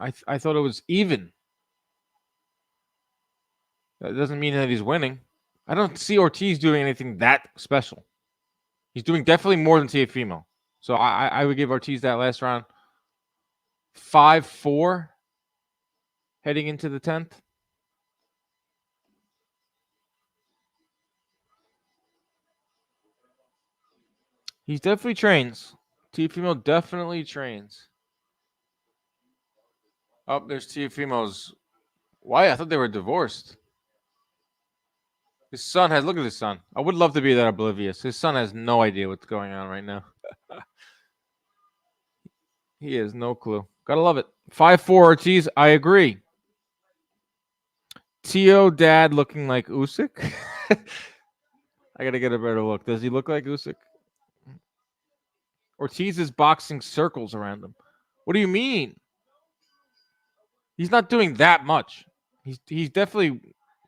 I thought it was even. That doesn't mean that he's winning. I don't see Ortiz doing anything that special. He's doing definitely more than Teofimo. So I would give Ortiz that last round 5-4 heading into the 10th. He definitely trains. Teofimo definitely trains. Oh, there's Teofimo's. Why? I thought they were divorced. His son has. Look at his son. I would love to be that oblivious. His son has no idea what's going on right now. He has no clue. Gotta love it. 5-4 Ortiz. I agree. Tio dad looking like Usyk. I gotta get a better look. Does he look like Usyk? Ortiz is boxing circles around him. What do you mean? He's not doing that much. He's definitely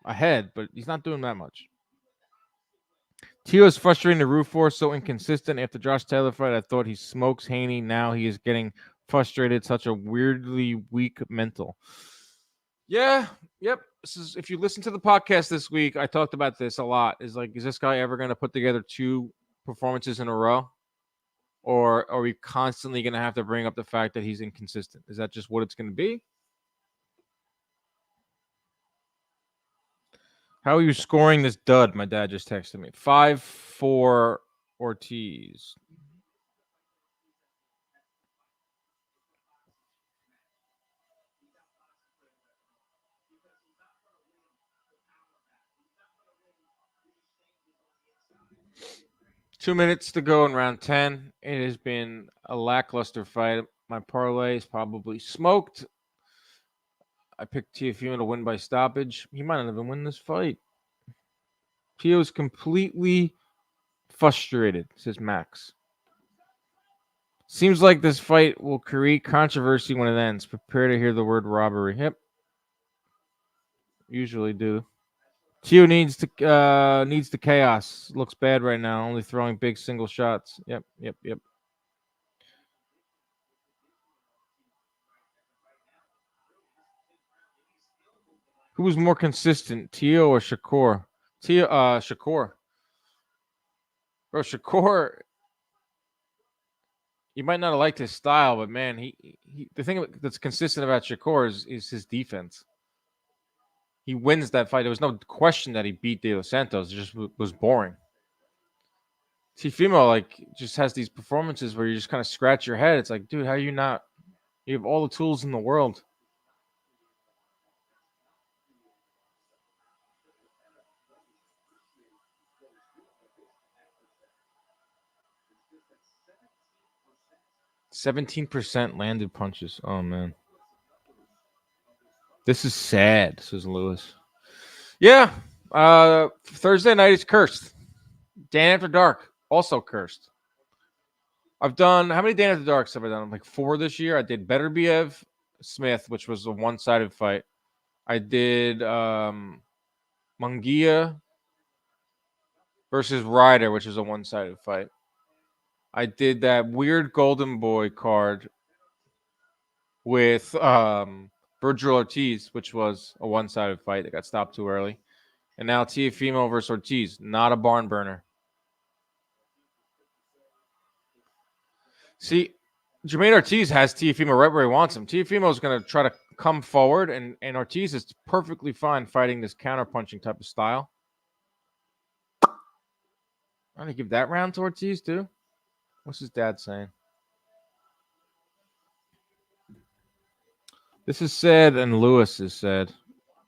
ahead, but he's not doing that much. Tio is frustrating the Roof Force, so inconsistent. After Josh Taylor fight, I thought he smokes Haney. Now he is getting frustrated. Such a weirdly weak mental. Yeah, yep. This is, if you listen to the podcast this week, I talked about this a lot. Is this guy ever going to put together 2 performances in a row? Or are we constantly going to have to bring up the fact that he's inconsistent? Is that just what it's going to be? How are you scoring this dud? My dad just texted me. 5-4 Ortiz. Two minutes to go in round 10. It has been a lackluster fight. My parlay is probably smoked. I picked Teofimo to win by stoppage. He might not even win this fight. Tio's completely frustrated, says Max. Seems like this fight will create controversy when it ends. Prepare to hear the word robbery. Yep. Usually do. Tio needs the chaos. Looks bad right now. Only throwing big single shots. Yep. Who was more consistent, Tio or Shakur? Shakur. Bro, Shakur. You might not have liked his style, but man, he the thing that's consistent about Shakur is his defense. He wins that fight. There was no question that he beat De Los Santos. It just was boring. Teofimo just has these performances where you just kind of scratch your head. It's like, dude, how are you not? You have all the tools in the world. %17% landed punches. Oh man, this is sad. Says Lewis. Yeah. Thursday night is cursed. Dan After Dark also cursed. I've done how many Dan After Darks have I done? Like 4 this year. I did Beterbiev Smith, which was a one-sided fight. I did Munguia versus Ryder, which is a one-sided fight. I did that weird Golden Boy card with Virgil Ortiz, which was a one-sided fight that got stopped too early. And now Teofimo versus Ortiz, not a barn burner. See, Jamaine Ortiz has Teofimo right where he wants him. Teofimo is going to try to come forward, and Ortiz is perfectly fine fighting this counter-punching type of style. I'm going to give that round to Ortiz, too. What's his dad saying? This is said, and Lewis is said.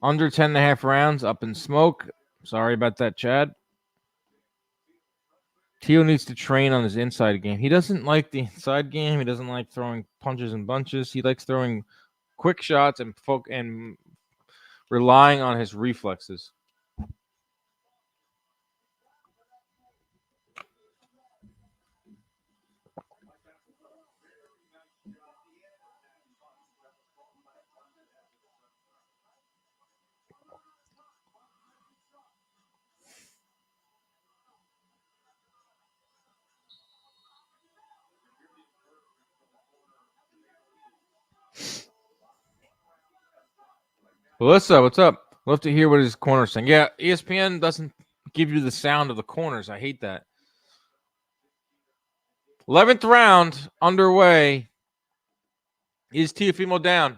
Under 10.5 rounds, up in smoke. Sorry about that, Chad. Teo needs to train on his inside game. He doesn't like the inside game. He doesn't like throwing punches and bunches. He likes throwing quick shots and relying on his reflexes. Melissa, what's up? Love to hear what his corner's saying. Yeah, ESPN doesn't give you the sound of the corners. I hate that. 11th round underway. Is Teofimo down?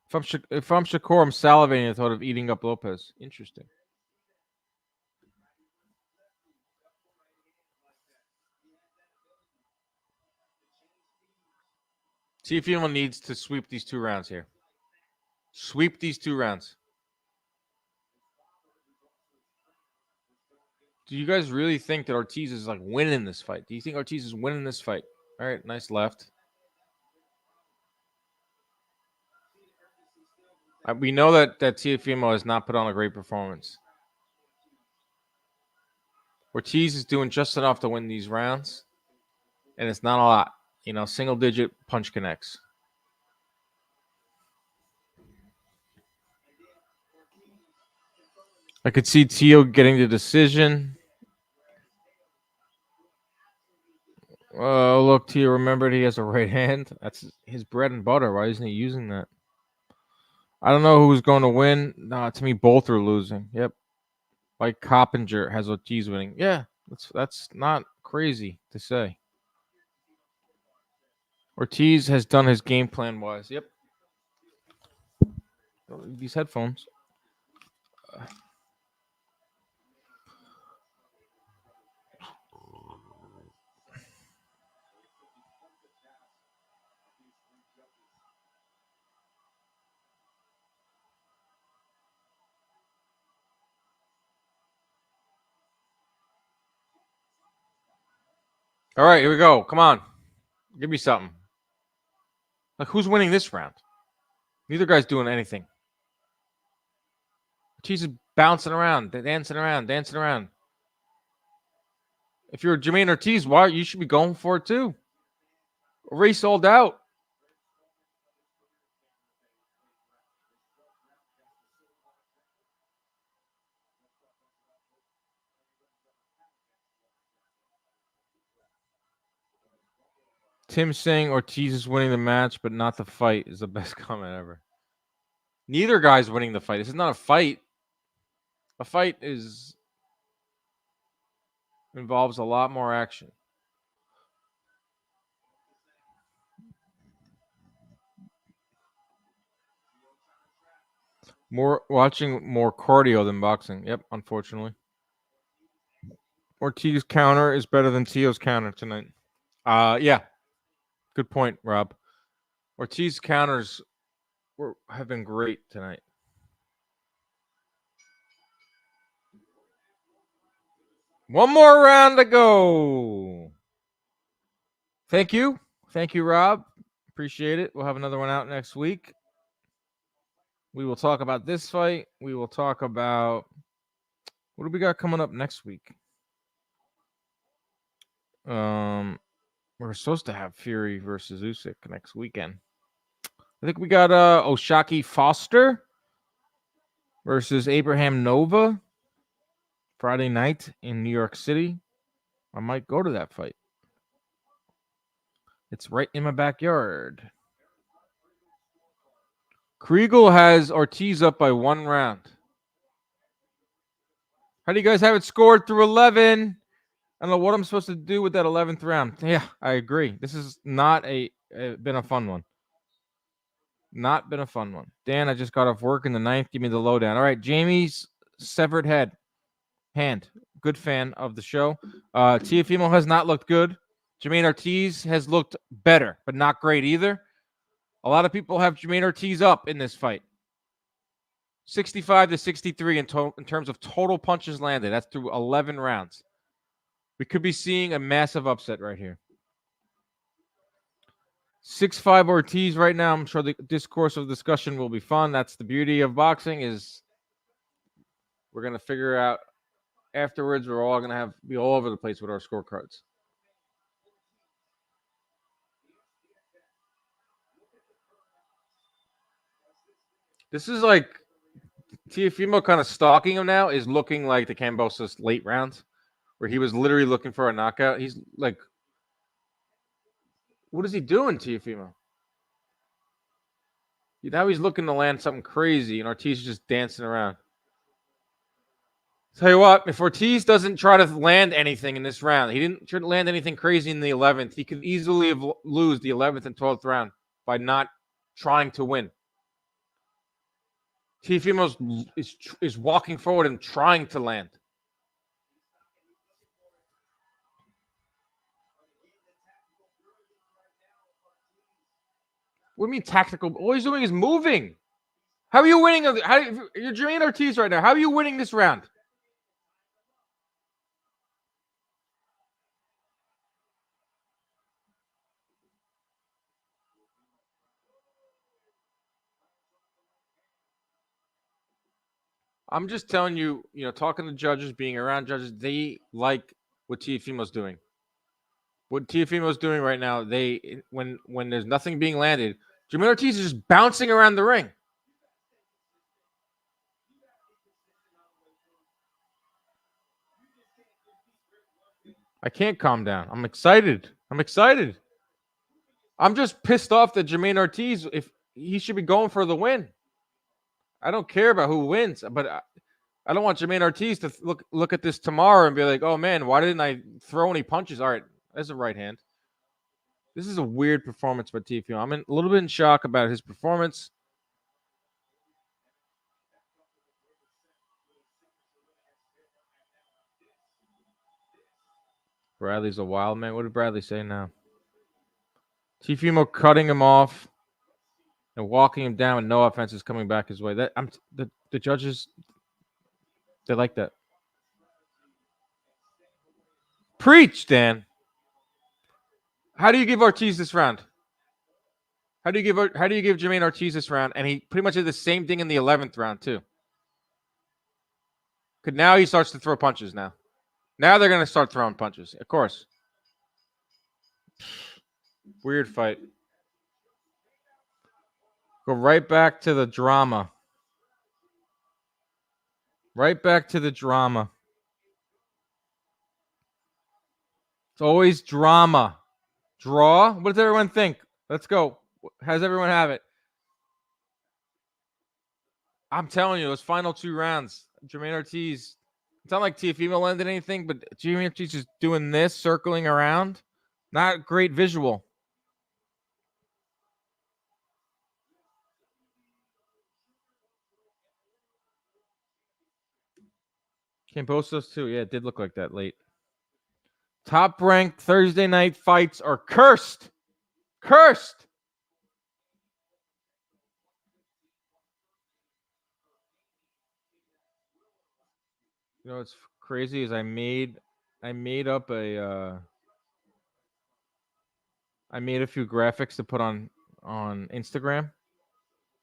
If I'm Shakur, I'm salivating at the thought of eating up Lopez. Interesting. Teofimo needs to sweep these 2 rounds here. Sweep these 2 rounds. Do you guys really think that Ortiz is like winning this fight? Do you think Ortiz is winning this fight? All right, nice left. We know that Teofimo has not put on a great performance. Ortiz is doing just enough to win these rounds, and it's not a lot. You know, single-digit punch connects. I could see Teo getting the decision. Look, Teo remembered he has a right hand. That's his bread and butter. Why isn't he using that? I don't know who's going to win. Nah, to me, both are losing. Yep. Like Coppinger has Ortiz winning. Yeah, that's not crazy to say. Ortiz has done his game plan wise. Yep. These headphones. All right, here we go. Come on. Give me something. Like, who's winning this round? Neither guy's doing anything. Ortiz is bouncing around, dancing around. If you're Jamaine Ortiz, why you should be going for it too. Race sold out. Tim saying Ortiz is winning the match, but not the fight is the best comment ever. Neither guy's winning the fight. This is not a fight. A fight involves a lot more action. Watching more cardio than boxing. Yep, unfortunately. Ortiz counter is better than Teo's counter tonight. Yeah. Good point, Rob. Ortiz counters have been great tonight. One more round to go. Thank you, Rob. Appreciate it. We'll have another one out next week. We will talk about this fight. We will talk about what do we got coming up next week. We're supposed to have Fury versus Usyk next weekend. I think we got Oshaki Foster versus Abraham Nova Friday night in New York City. I might go to that fight. It's right in my backyard. Kriegel has Ortiz up by 1 round. How do you guys have it scored through 11? I don't know what I'm supposed to do with that 11th round. Yeah, I agree. This is not been a fun one. Not been a fun one. Dan, I just got off work in the 9th. Give me the lowdown. All right, Jamie's severed hand. Good fan of the show. Teofimo has not looked good. Jamaine Ortiz has looked better, but not great either. A lot of people have Jamaine Ortiz up in this fight. 65 to 63 in terms of total punches landed. That's through 11 rounds. We could be seeing a massive upset right here. 6'5" Ortiz right now. I'm sure the discourse of discussion will be fun. That's the beauty of boxing, is we're going to figure out afterwards. We're all going to be all over the place with our scorecards. This is like Teofimo kind of stalking him now, is looking like the Kambosos late rounds, where he was literally looking for a knockout. He's like, what is he doing, Teofimo? Now he's looking to land something crazy, and Ortiz is just dancing around. Tell you what, if Ortiz doesn't try to land anything in this round, he didn't land anything crazy in the 11th, he could easily lose the 11th and 12th round by not trying to win. Teofimo is walking forward and trying to land. What do you mean tactical? All he's doing is moving. How are you winning? You're Jamaine Ortiz right now. How are you winning this round? I'm just telling you, talking to judges, being around judges, they like what Teofimo's doing. What Teofimo's doing right now, when there's nothing being landed, Jamaine Ortiz is just bouncing around the ring. I can't calm down. I'm excited. I'm just pissed off that Jamaine Ortiz, if he should be going for the win. I don't care about who wins, but I don't want Jamaine Ortiz to look at this tomorrow and be like, oh man, why didn't I throw any punches? All right, that's a right hand. This is a weird performance by Teofimo. I'm a little bit in shock about his performance. Bradley's a wild man. What did Bradley say now? Teofimo cutting him off and walking him down, and no offense is coming back his way. The judges, they like that. Preach, Dan. How do you give Ortiz this round? How do you give Jamaine Ortiz this round? And he pretty much did the same thing in the 11th round too. Now he starts to throw punches now. Now they're going to start throwing punches. Of course. Weird fight. Go right back to the drama. Right back to the drama. It's always drama. Draw? What does everyone think? Let's go. How does everyone have it? I'm telling you, those final 2 rounds, Jamaine Ortiz, it's not like Teofimo landed anything, but Jamaine Ortiz is doing this, circling around. Not great visual. Kambosos too. Yeah, it did look like that late. Top-ranked Thursday night fights are cursed. Cursed. You know what's crazy is I made up a few graphics to put on Instagram,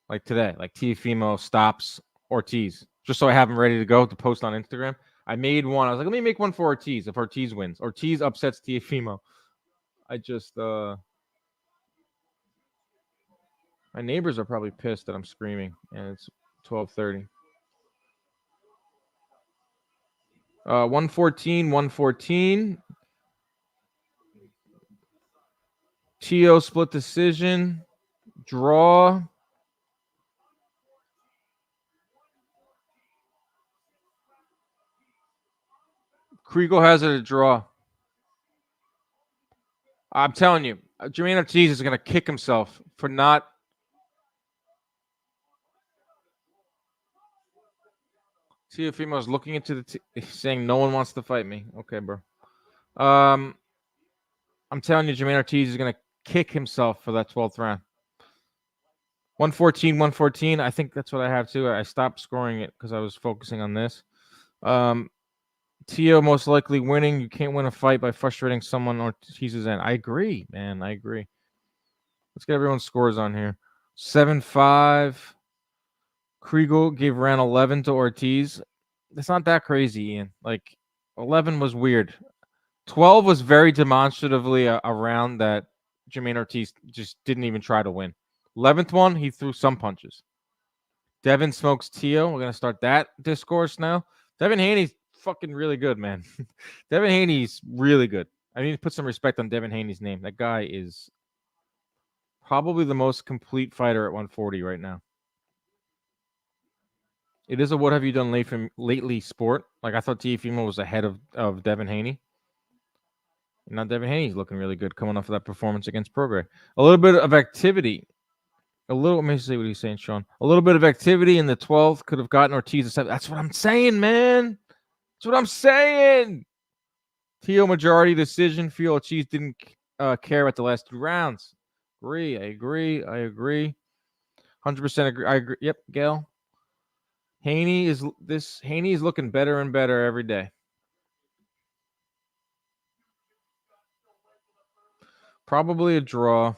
like today, like Teofimo stops Ortiz, just so I have them ready to go to post on Instagram. I made one. I was like, let me make one for Ortiz. If Ortiz wins, Ortiz upsets Teofimo. I just My neighbors are probably pissed that I'm screaming, and it's 12:30. 114, 114. Teo split decision. Draw. Kriegel has it a draw. I'm telling you, Jamaine Ortiz is going to kick himself for not. Teofimo is looking into saying no one wants to fight me. Okay, bro. I'm telling you, Jamaine Ortiz is going to kick himself for that 12th round. 114, 114. I think that's what I have too. I stopped scoring it because I was focusing on this. Teo most likely winning. You can't win a fight by frustrating someone Ortiz's end. I agree, man. I agree. Let's get everyone's scores on here. 7-5. Kriegel gave round 11 to Ortiz. It's not that crazy, Ian. Like 11 was weird. 12 was very demonstratively a round that Jamaine Ortiz just didn't even try to win. 11th one, he threw some punches. Devin smokes Teo. We're gonna start that discourse now. Devin Haney's fucking really good, man. Devin Haney's really good. I need to put some respect on Devin Haney's name. That guy is probably the most complete fighter at 140 right now. It is a what have you done lately sport. Like I thought Teofimo was ahead of Devin Haney. Now Devin Haney's looking really good coming off of that performance against Prograis. A little bit of activity. Let me see what he's saying, Sean. A little bit of activity in the 12th could have gotten Ortiz a 7. That's what I'm saying, man. That's what I'm saying. Teo majority decision. Feel Ortiz didn't care about the last 2 rounds. I agree. 100% agree. I agree. Yep, Gail. Haney is looking better and better every day. Probably a draw.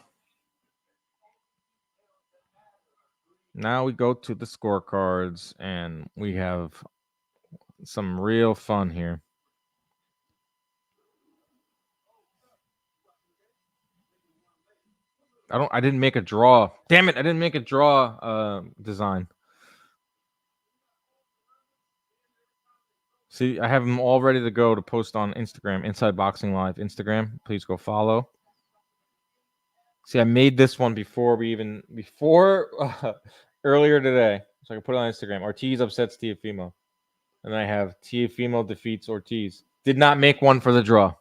Now we go to the scorecards and we have some real fun here. I didn't make a draw. Damn it, I didn't make a draw design. See, I have them all ready to go to post on Instagram, Inside Boxing Live Instagram. Please go follow. See, I made this one before earlier today, so I can put it on Instagram. Ortiz upsets Teofimo, and I have Teofimo defeats Ortiz. Did not make one for the draw.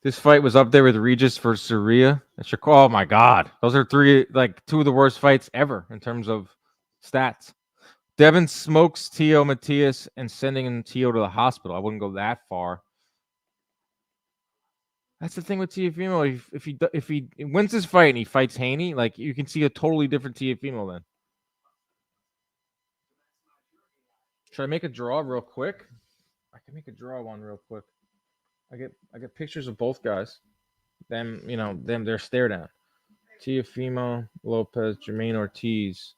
This fight was up there with Regis versus Surya. Oh my God, those are 2 of the worst fights ever in terms of stats. Devin smokes Teo Matias and sending Teo to the hospital. I wouldn't go that far. That's the thing with Teofimo. If he wins this fight and he fights Haney, like you can see a totally different Teofimo then. Should I make a draw real quick? I can make a draw one real quick. I get pictures of both guys. Them their stare down. Teofimo Lopez, Jamaine Ortiz.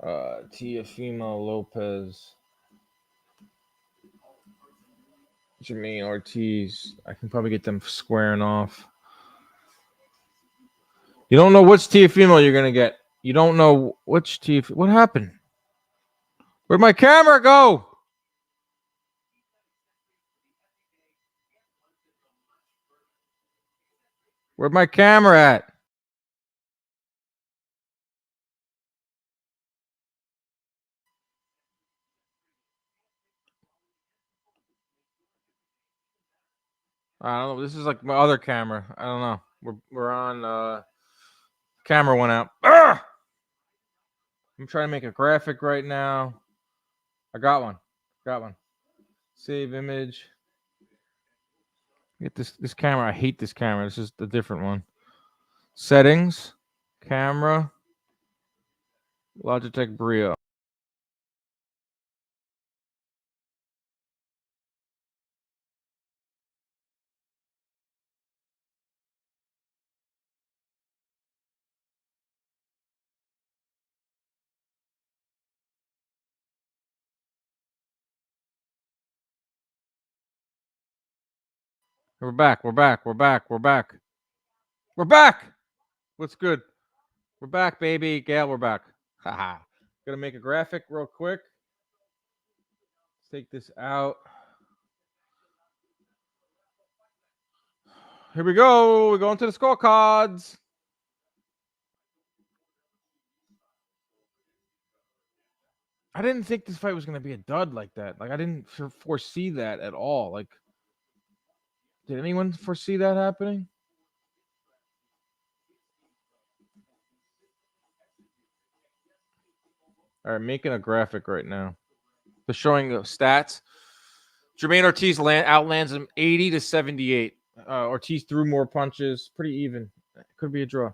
Teofimo Lopez, Jamaine Ortiz. I can probably get them squaring off. You don't know which Teofimo you're gonna get. You don't know which Teofimo. What happened? Where'd my camera go? Where'd my camera at? I don't know. This is like my other camera. I don't know. We're on. Camera went out. Arrgh! I'm trying to make a graphic right now. I got one. Save image. Get this camera. I hate this camera. This is a different one. Settings. Camera. Logitech Brio. We're back. We're back. We're back. We're back. We're back. What's good? We're back, baby. Gail, we're back. Haha. Gonna make a graphic real quick. Let's take this out. Here we go. We're going to the scorecards. I didn't think this fight was going to be a dud like that. Like, I didn't foresee that at all. Like, did anyone foresee that happening? All right, making a graphic right now. They're showing the stats. Jamaine Ortiz outlands him 80 to 78. Ortiz threw more punches. Pretty even. Could be a draw.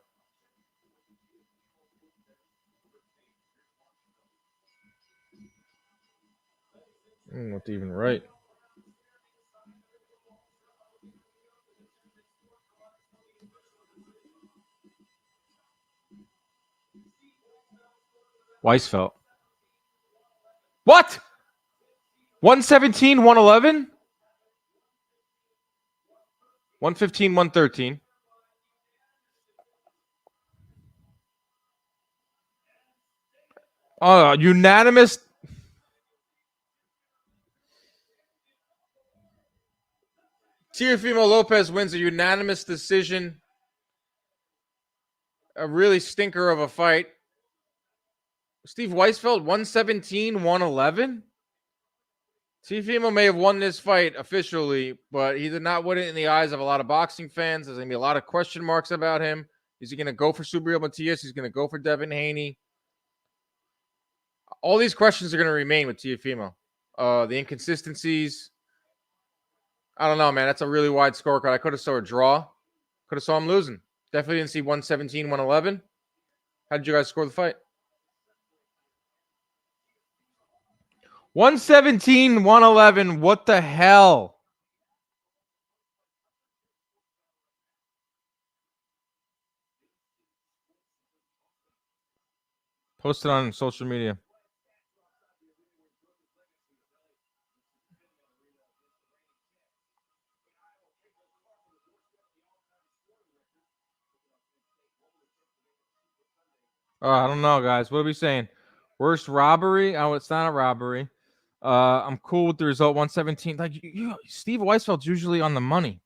What's even right? Weisfeld. What? 117, 111? 115, 113. Unanimous. Teofimo Lopez wins a unanimous decision. A really stinker of a fight. Steve Weisfeld, 117, 111. Teofimo may have won this fight officially, but he did not win it in the eyes of a lot of boxing fans. There's going to be a lot of question marks about him. Is he going to go for Subriel Matias? He's going to go for Devin Haney. All these questions are going to remain with Teofimo. The inconsistencies. I don't know, man. That's a really wide scorecard. I could have saw a draw. Could have saw him losing. Definitely didn't see 117, 111. How did you guys score the fight? 117, 111. What the hell? Post it on social media. I don't know, guys. What are we saying? Worst robbery? Oh, it's not a robbery. I'm cool with the result. 117. Like Steve Weisfeld's usually on the money.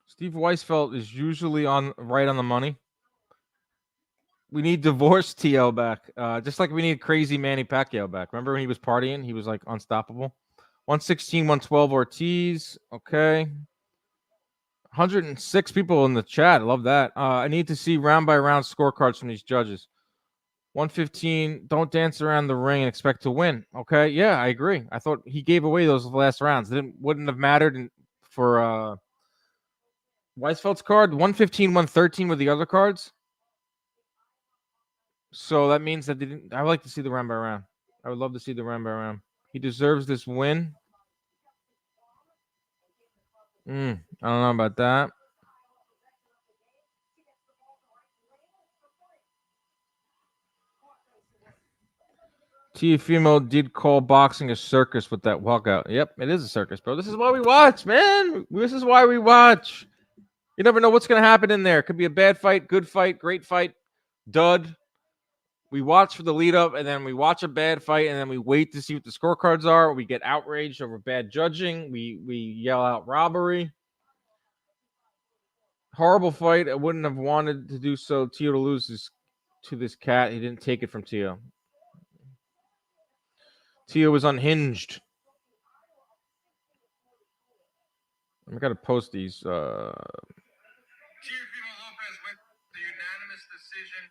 Steve Weisfeld is usually right on the money. We need divorced TL back. Just like we need crazy Manny Pacquiao back. Remember when he was partying? He was like unstoppable. 116, 112 Ortiz. Okay. 106 people in the chat. I love that. I need to see round by round scorecards from these judges. 115. Don't dance around the ring and expect to win. Okay. Yeah, I agree. I thought he gave away those last rounds. Wouldn't have mattered for Weisfeld's card. 115, 113 with the other cards. So that means that I would like to see the round by round. I would love to see the round by round. He deserves this win. I don't know about that. Teofimo did call boxing a circus with that walkout. Yep, it is a circus, bro. This is why we watch, man. This is why we watch. You never know what's going to happen in there. It could be a bad fight, good fight, great fight, dud. We watch for the lead up, and then we watch a bad fight, and then we wait to see what the scorecards are. We get outraged over bad judging. We yell out robbery. Horrible fight. I wouldn't have wanted to do so. Tio to lose to this cat. He didn't take it from Tio. Tio was unhinged. I got to post these. Teofimo Lopez with the unanimous decision.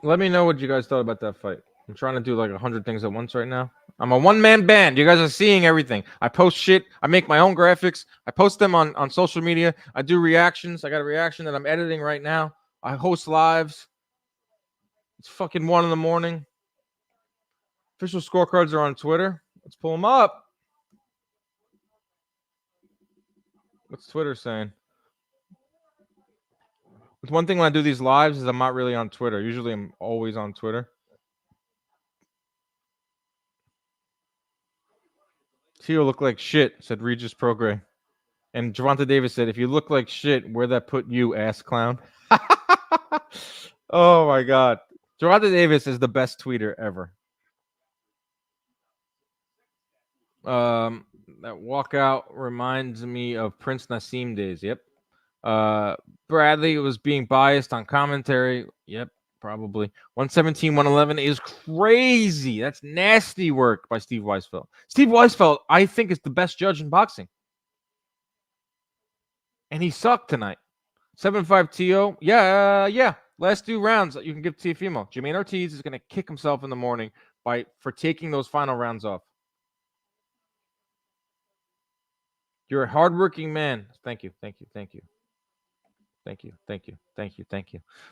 Let me know what you guys thought about that fight. I'm trying to do like 100 things at once right now. I'm a one-man band. You guys are seeing everything. I post shit. I make my own graphics. I post them on social media. I do reactions. I got a reaction that I'm editing right now. I host lives. It's fucking 1 a.m. Official scorecards are on Twitter. Let's pull them up. What's Twitter saying? It's one thing when I do these lives is I'm not really on Twitter. Usually I'm always on Twitter. Tio look like shit, said Regis Progray. And Javonte Davis said, if you look like shit, where that put you, ass clown? Oh my God. Javonte Davis is the best tweeter ever. That walkout reminds me of Prince Nassim days. Yep. Bradley was being biased on commentary. Yep, probably. 117, 111 is crazy. That's nasty work by Steve Weisfeld. Steve Weisfeld, I think, is the best judge in boxing. And he sucked tonight. 7-5 TO. Yeah. Last 2 rounds you can give Teofimo. Jamaine Ortiz is going to kick himself in the morning for taking those final rounds off. You're a hardworking man. Thank you.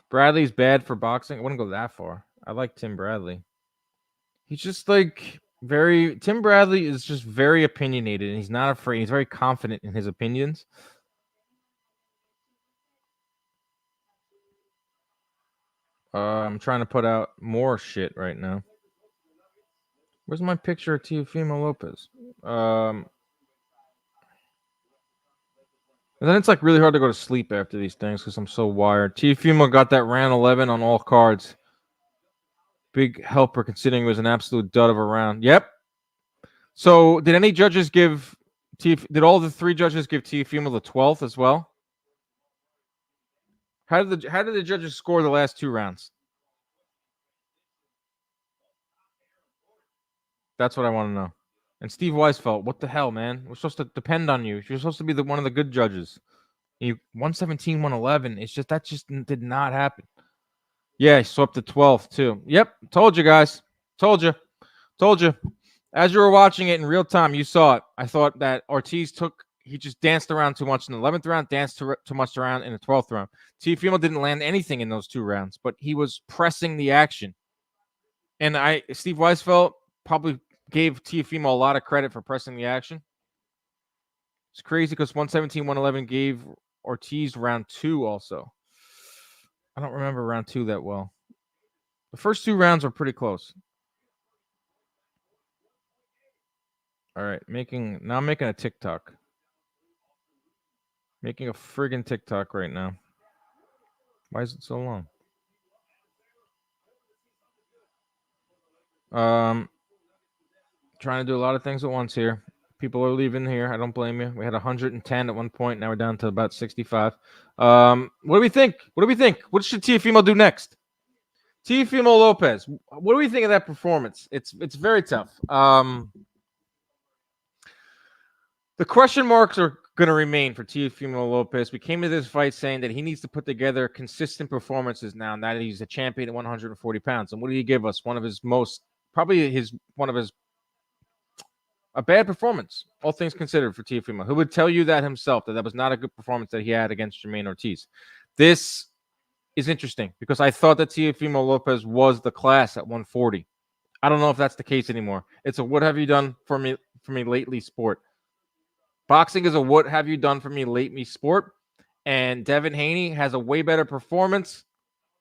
Bradley's bad for boxing. I wouldn't go that far. I like Tim Bradley. He's just like Tim Bradley is just very opinionated and he's not afraid. He's very confident in his opinions. I'm trying to put out more shit right now. Where's my picture of Teofimo Lopez? And then it's like really hard to go to sleep after these things because I'm so wired. Teofimo got that round 11 on all cards. Big helper considering it was an absolute dud of a round. Yep. So did any judges give did all the 3 judges give Teofimo the 12th as well? How did the judges score the last 2 rounds? That's what I want to know. And Steve Weisfeld, what the hell, man? We're supposed to depend on you. You're supposed to be one of the good judges. You 117, 111. It's just that just did not happen. Yeah, he swept the 12th too. Yep, told you guys. Told you. As you were watching it in real time, you saw it. I thought that Ortiz he just danced around too much in the 11th round, danced too much around in the 12th round. Teofimo didn't land anything in those 2 rounds, but he was pressing the action. And Steve Weisfeld probably gave Teofimo a lot of credit for pressing the action. It's crazy because 117, 111 gave Ortiz round 2 also. I don't remember round 2 that well. The first 2 rounds were pretty close. All right, now I'm making a TikTok. Making a friggin' TikTok right now. Why is it so long? Trying to do a lot of things at once here. People are leaving here. I don't blame you. We had 110 at one point. Now we're down to about 65. What do we think? What should Teofimo do next? Teofimo Lopez. What do we think of that performance? It's very tough. The question marks are going to remain for Teofimo Lopez. We came to this fight saying that he needs to put together consistent performances now, and that he's a champion at 140 pounds. And what did he give us? A bad performance, all things considered, for Teofimo. Who would tell you that himself, that was not a good performance that he had against Jamaine Ortiz. This is interesting because I thought that Teofimo Lopez was the class at 140. I don't know if that's the case anymore. It's a what have you done for me lately sport. Boxing is a what have you done for me lately sport, and Devin Haney has a way better performance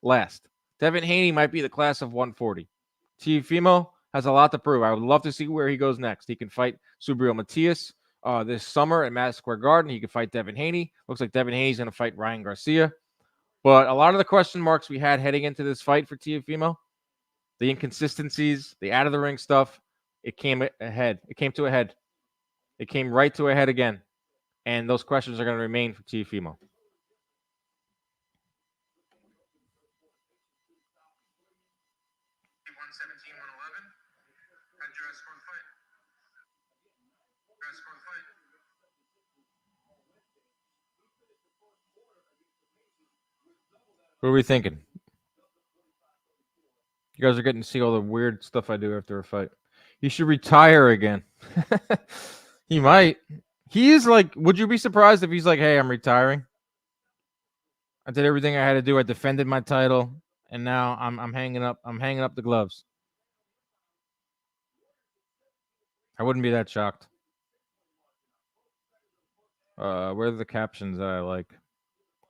last. Devin Haney might be the class of 140. Teofimo has a lot to prove. I would love to see where he goes next. He can fight Subriel Matias this summer at Madison Square Garden. He can fight Devin Haney. Looks like Devin Haney's going to fight Ryan Garcia. But a lot of the question marks we had heading into this fight for Teofimo, the inconsistencies, the out-of-the-ring stuff, it came ahead. It came to a head. It came right to a head again. And those questions are going to remain for Teofimo. What are we thinking? You guys are getting to see all the weird stuff I do after a fight. He should retire again. He might. He is like, would you be surprised if he's like, hey, I'm retiring? I did everything I had to do. I defended my title, and now I'm hanging up the gloves. I wouldn't be that shocked. Where are the captions that I like?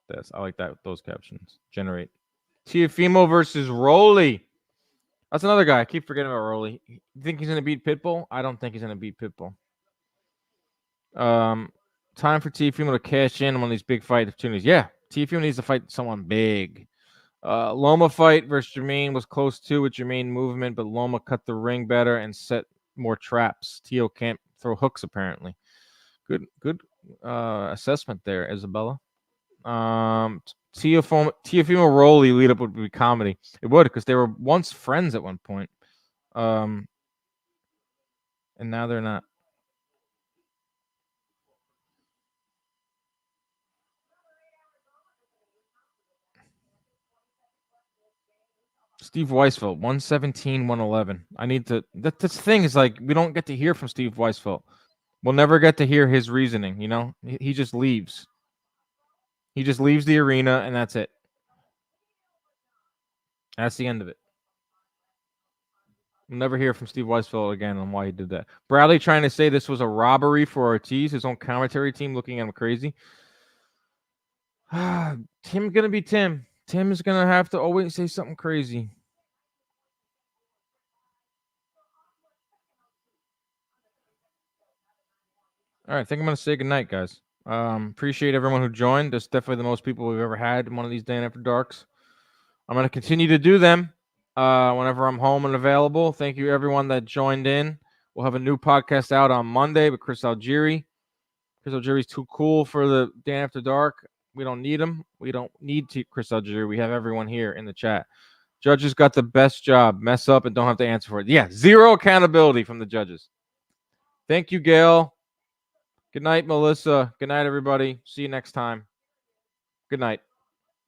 this. I like that. Those captions. Generate. Teofimo versus Rolly. That's another guy. I keep forgetting about Rolly. You think he's going to beat Pitbull? I don't think he's going to beat Pitbull. Time for Teofimo to cash in on one of these big fight opportunities. Yeah, Teofimo needs to fight someone big. Loma fight versus Jamaine was close too with Jamaine movement, but Loma cut the ring better and set more traps. Teo can't throw hooks apparently. Good assessment there, Isabella. Teofimo Rolly lead up would be comedy. It would, because they were once friends at one point. And now they're not. Steve Weisfeld, 117, 111. I need to. That's the thing is, like, we don't get to hear from Steve Weisfeld. We'll never get to hear his reasoning, you know? He just leaves. He just leaves the arena, and that's it. That's the end of it. We'll never hear from Steve Weisfeld again on why he did that. Bradley trying to say this was a robbery for Ortiz, his own commentary team looking at him crazy. Tim's going to be Tim. Tim is going to have to always say something crazy. All right, I think I'm going to say goodnight, guys. Appreciate everyone who joined. That's definitely the most people we've ever had in one of these Dan After Darks. I'm going to continue to do them whenever I'm home and available. Thank you, everyone that joined in. We'll have a new podcast out on Monday with Chris Algieri. Chris Algieri's too cool for the Dan After Dark. We don't need him. We don't need Chris Algieri. We have everyone here in the chat. Judges got the best job. Mess up and don't have to answer for it. Yeah, zero accountability from the judges. Thank you, Gail. Good night, Melissa. Good night, everybody. See you next time. Good night.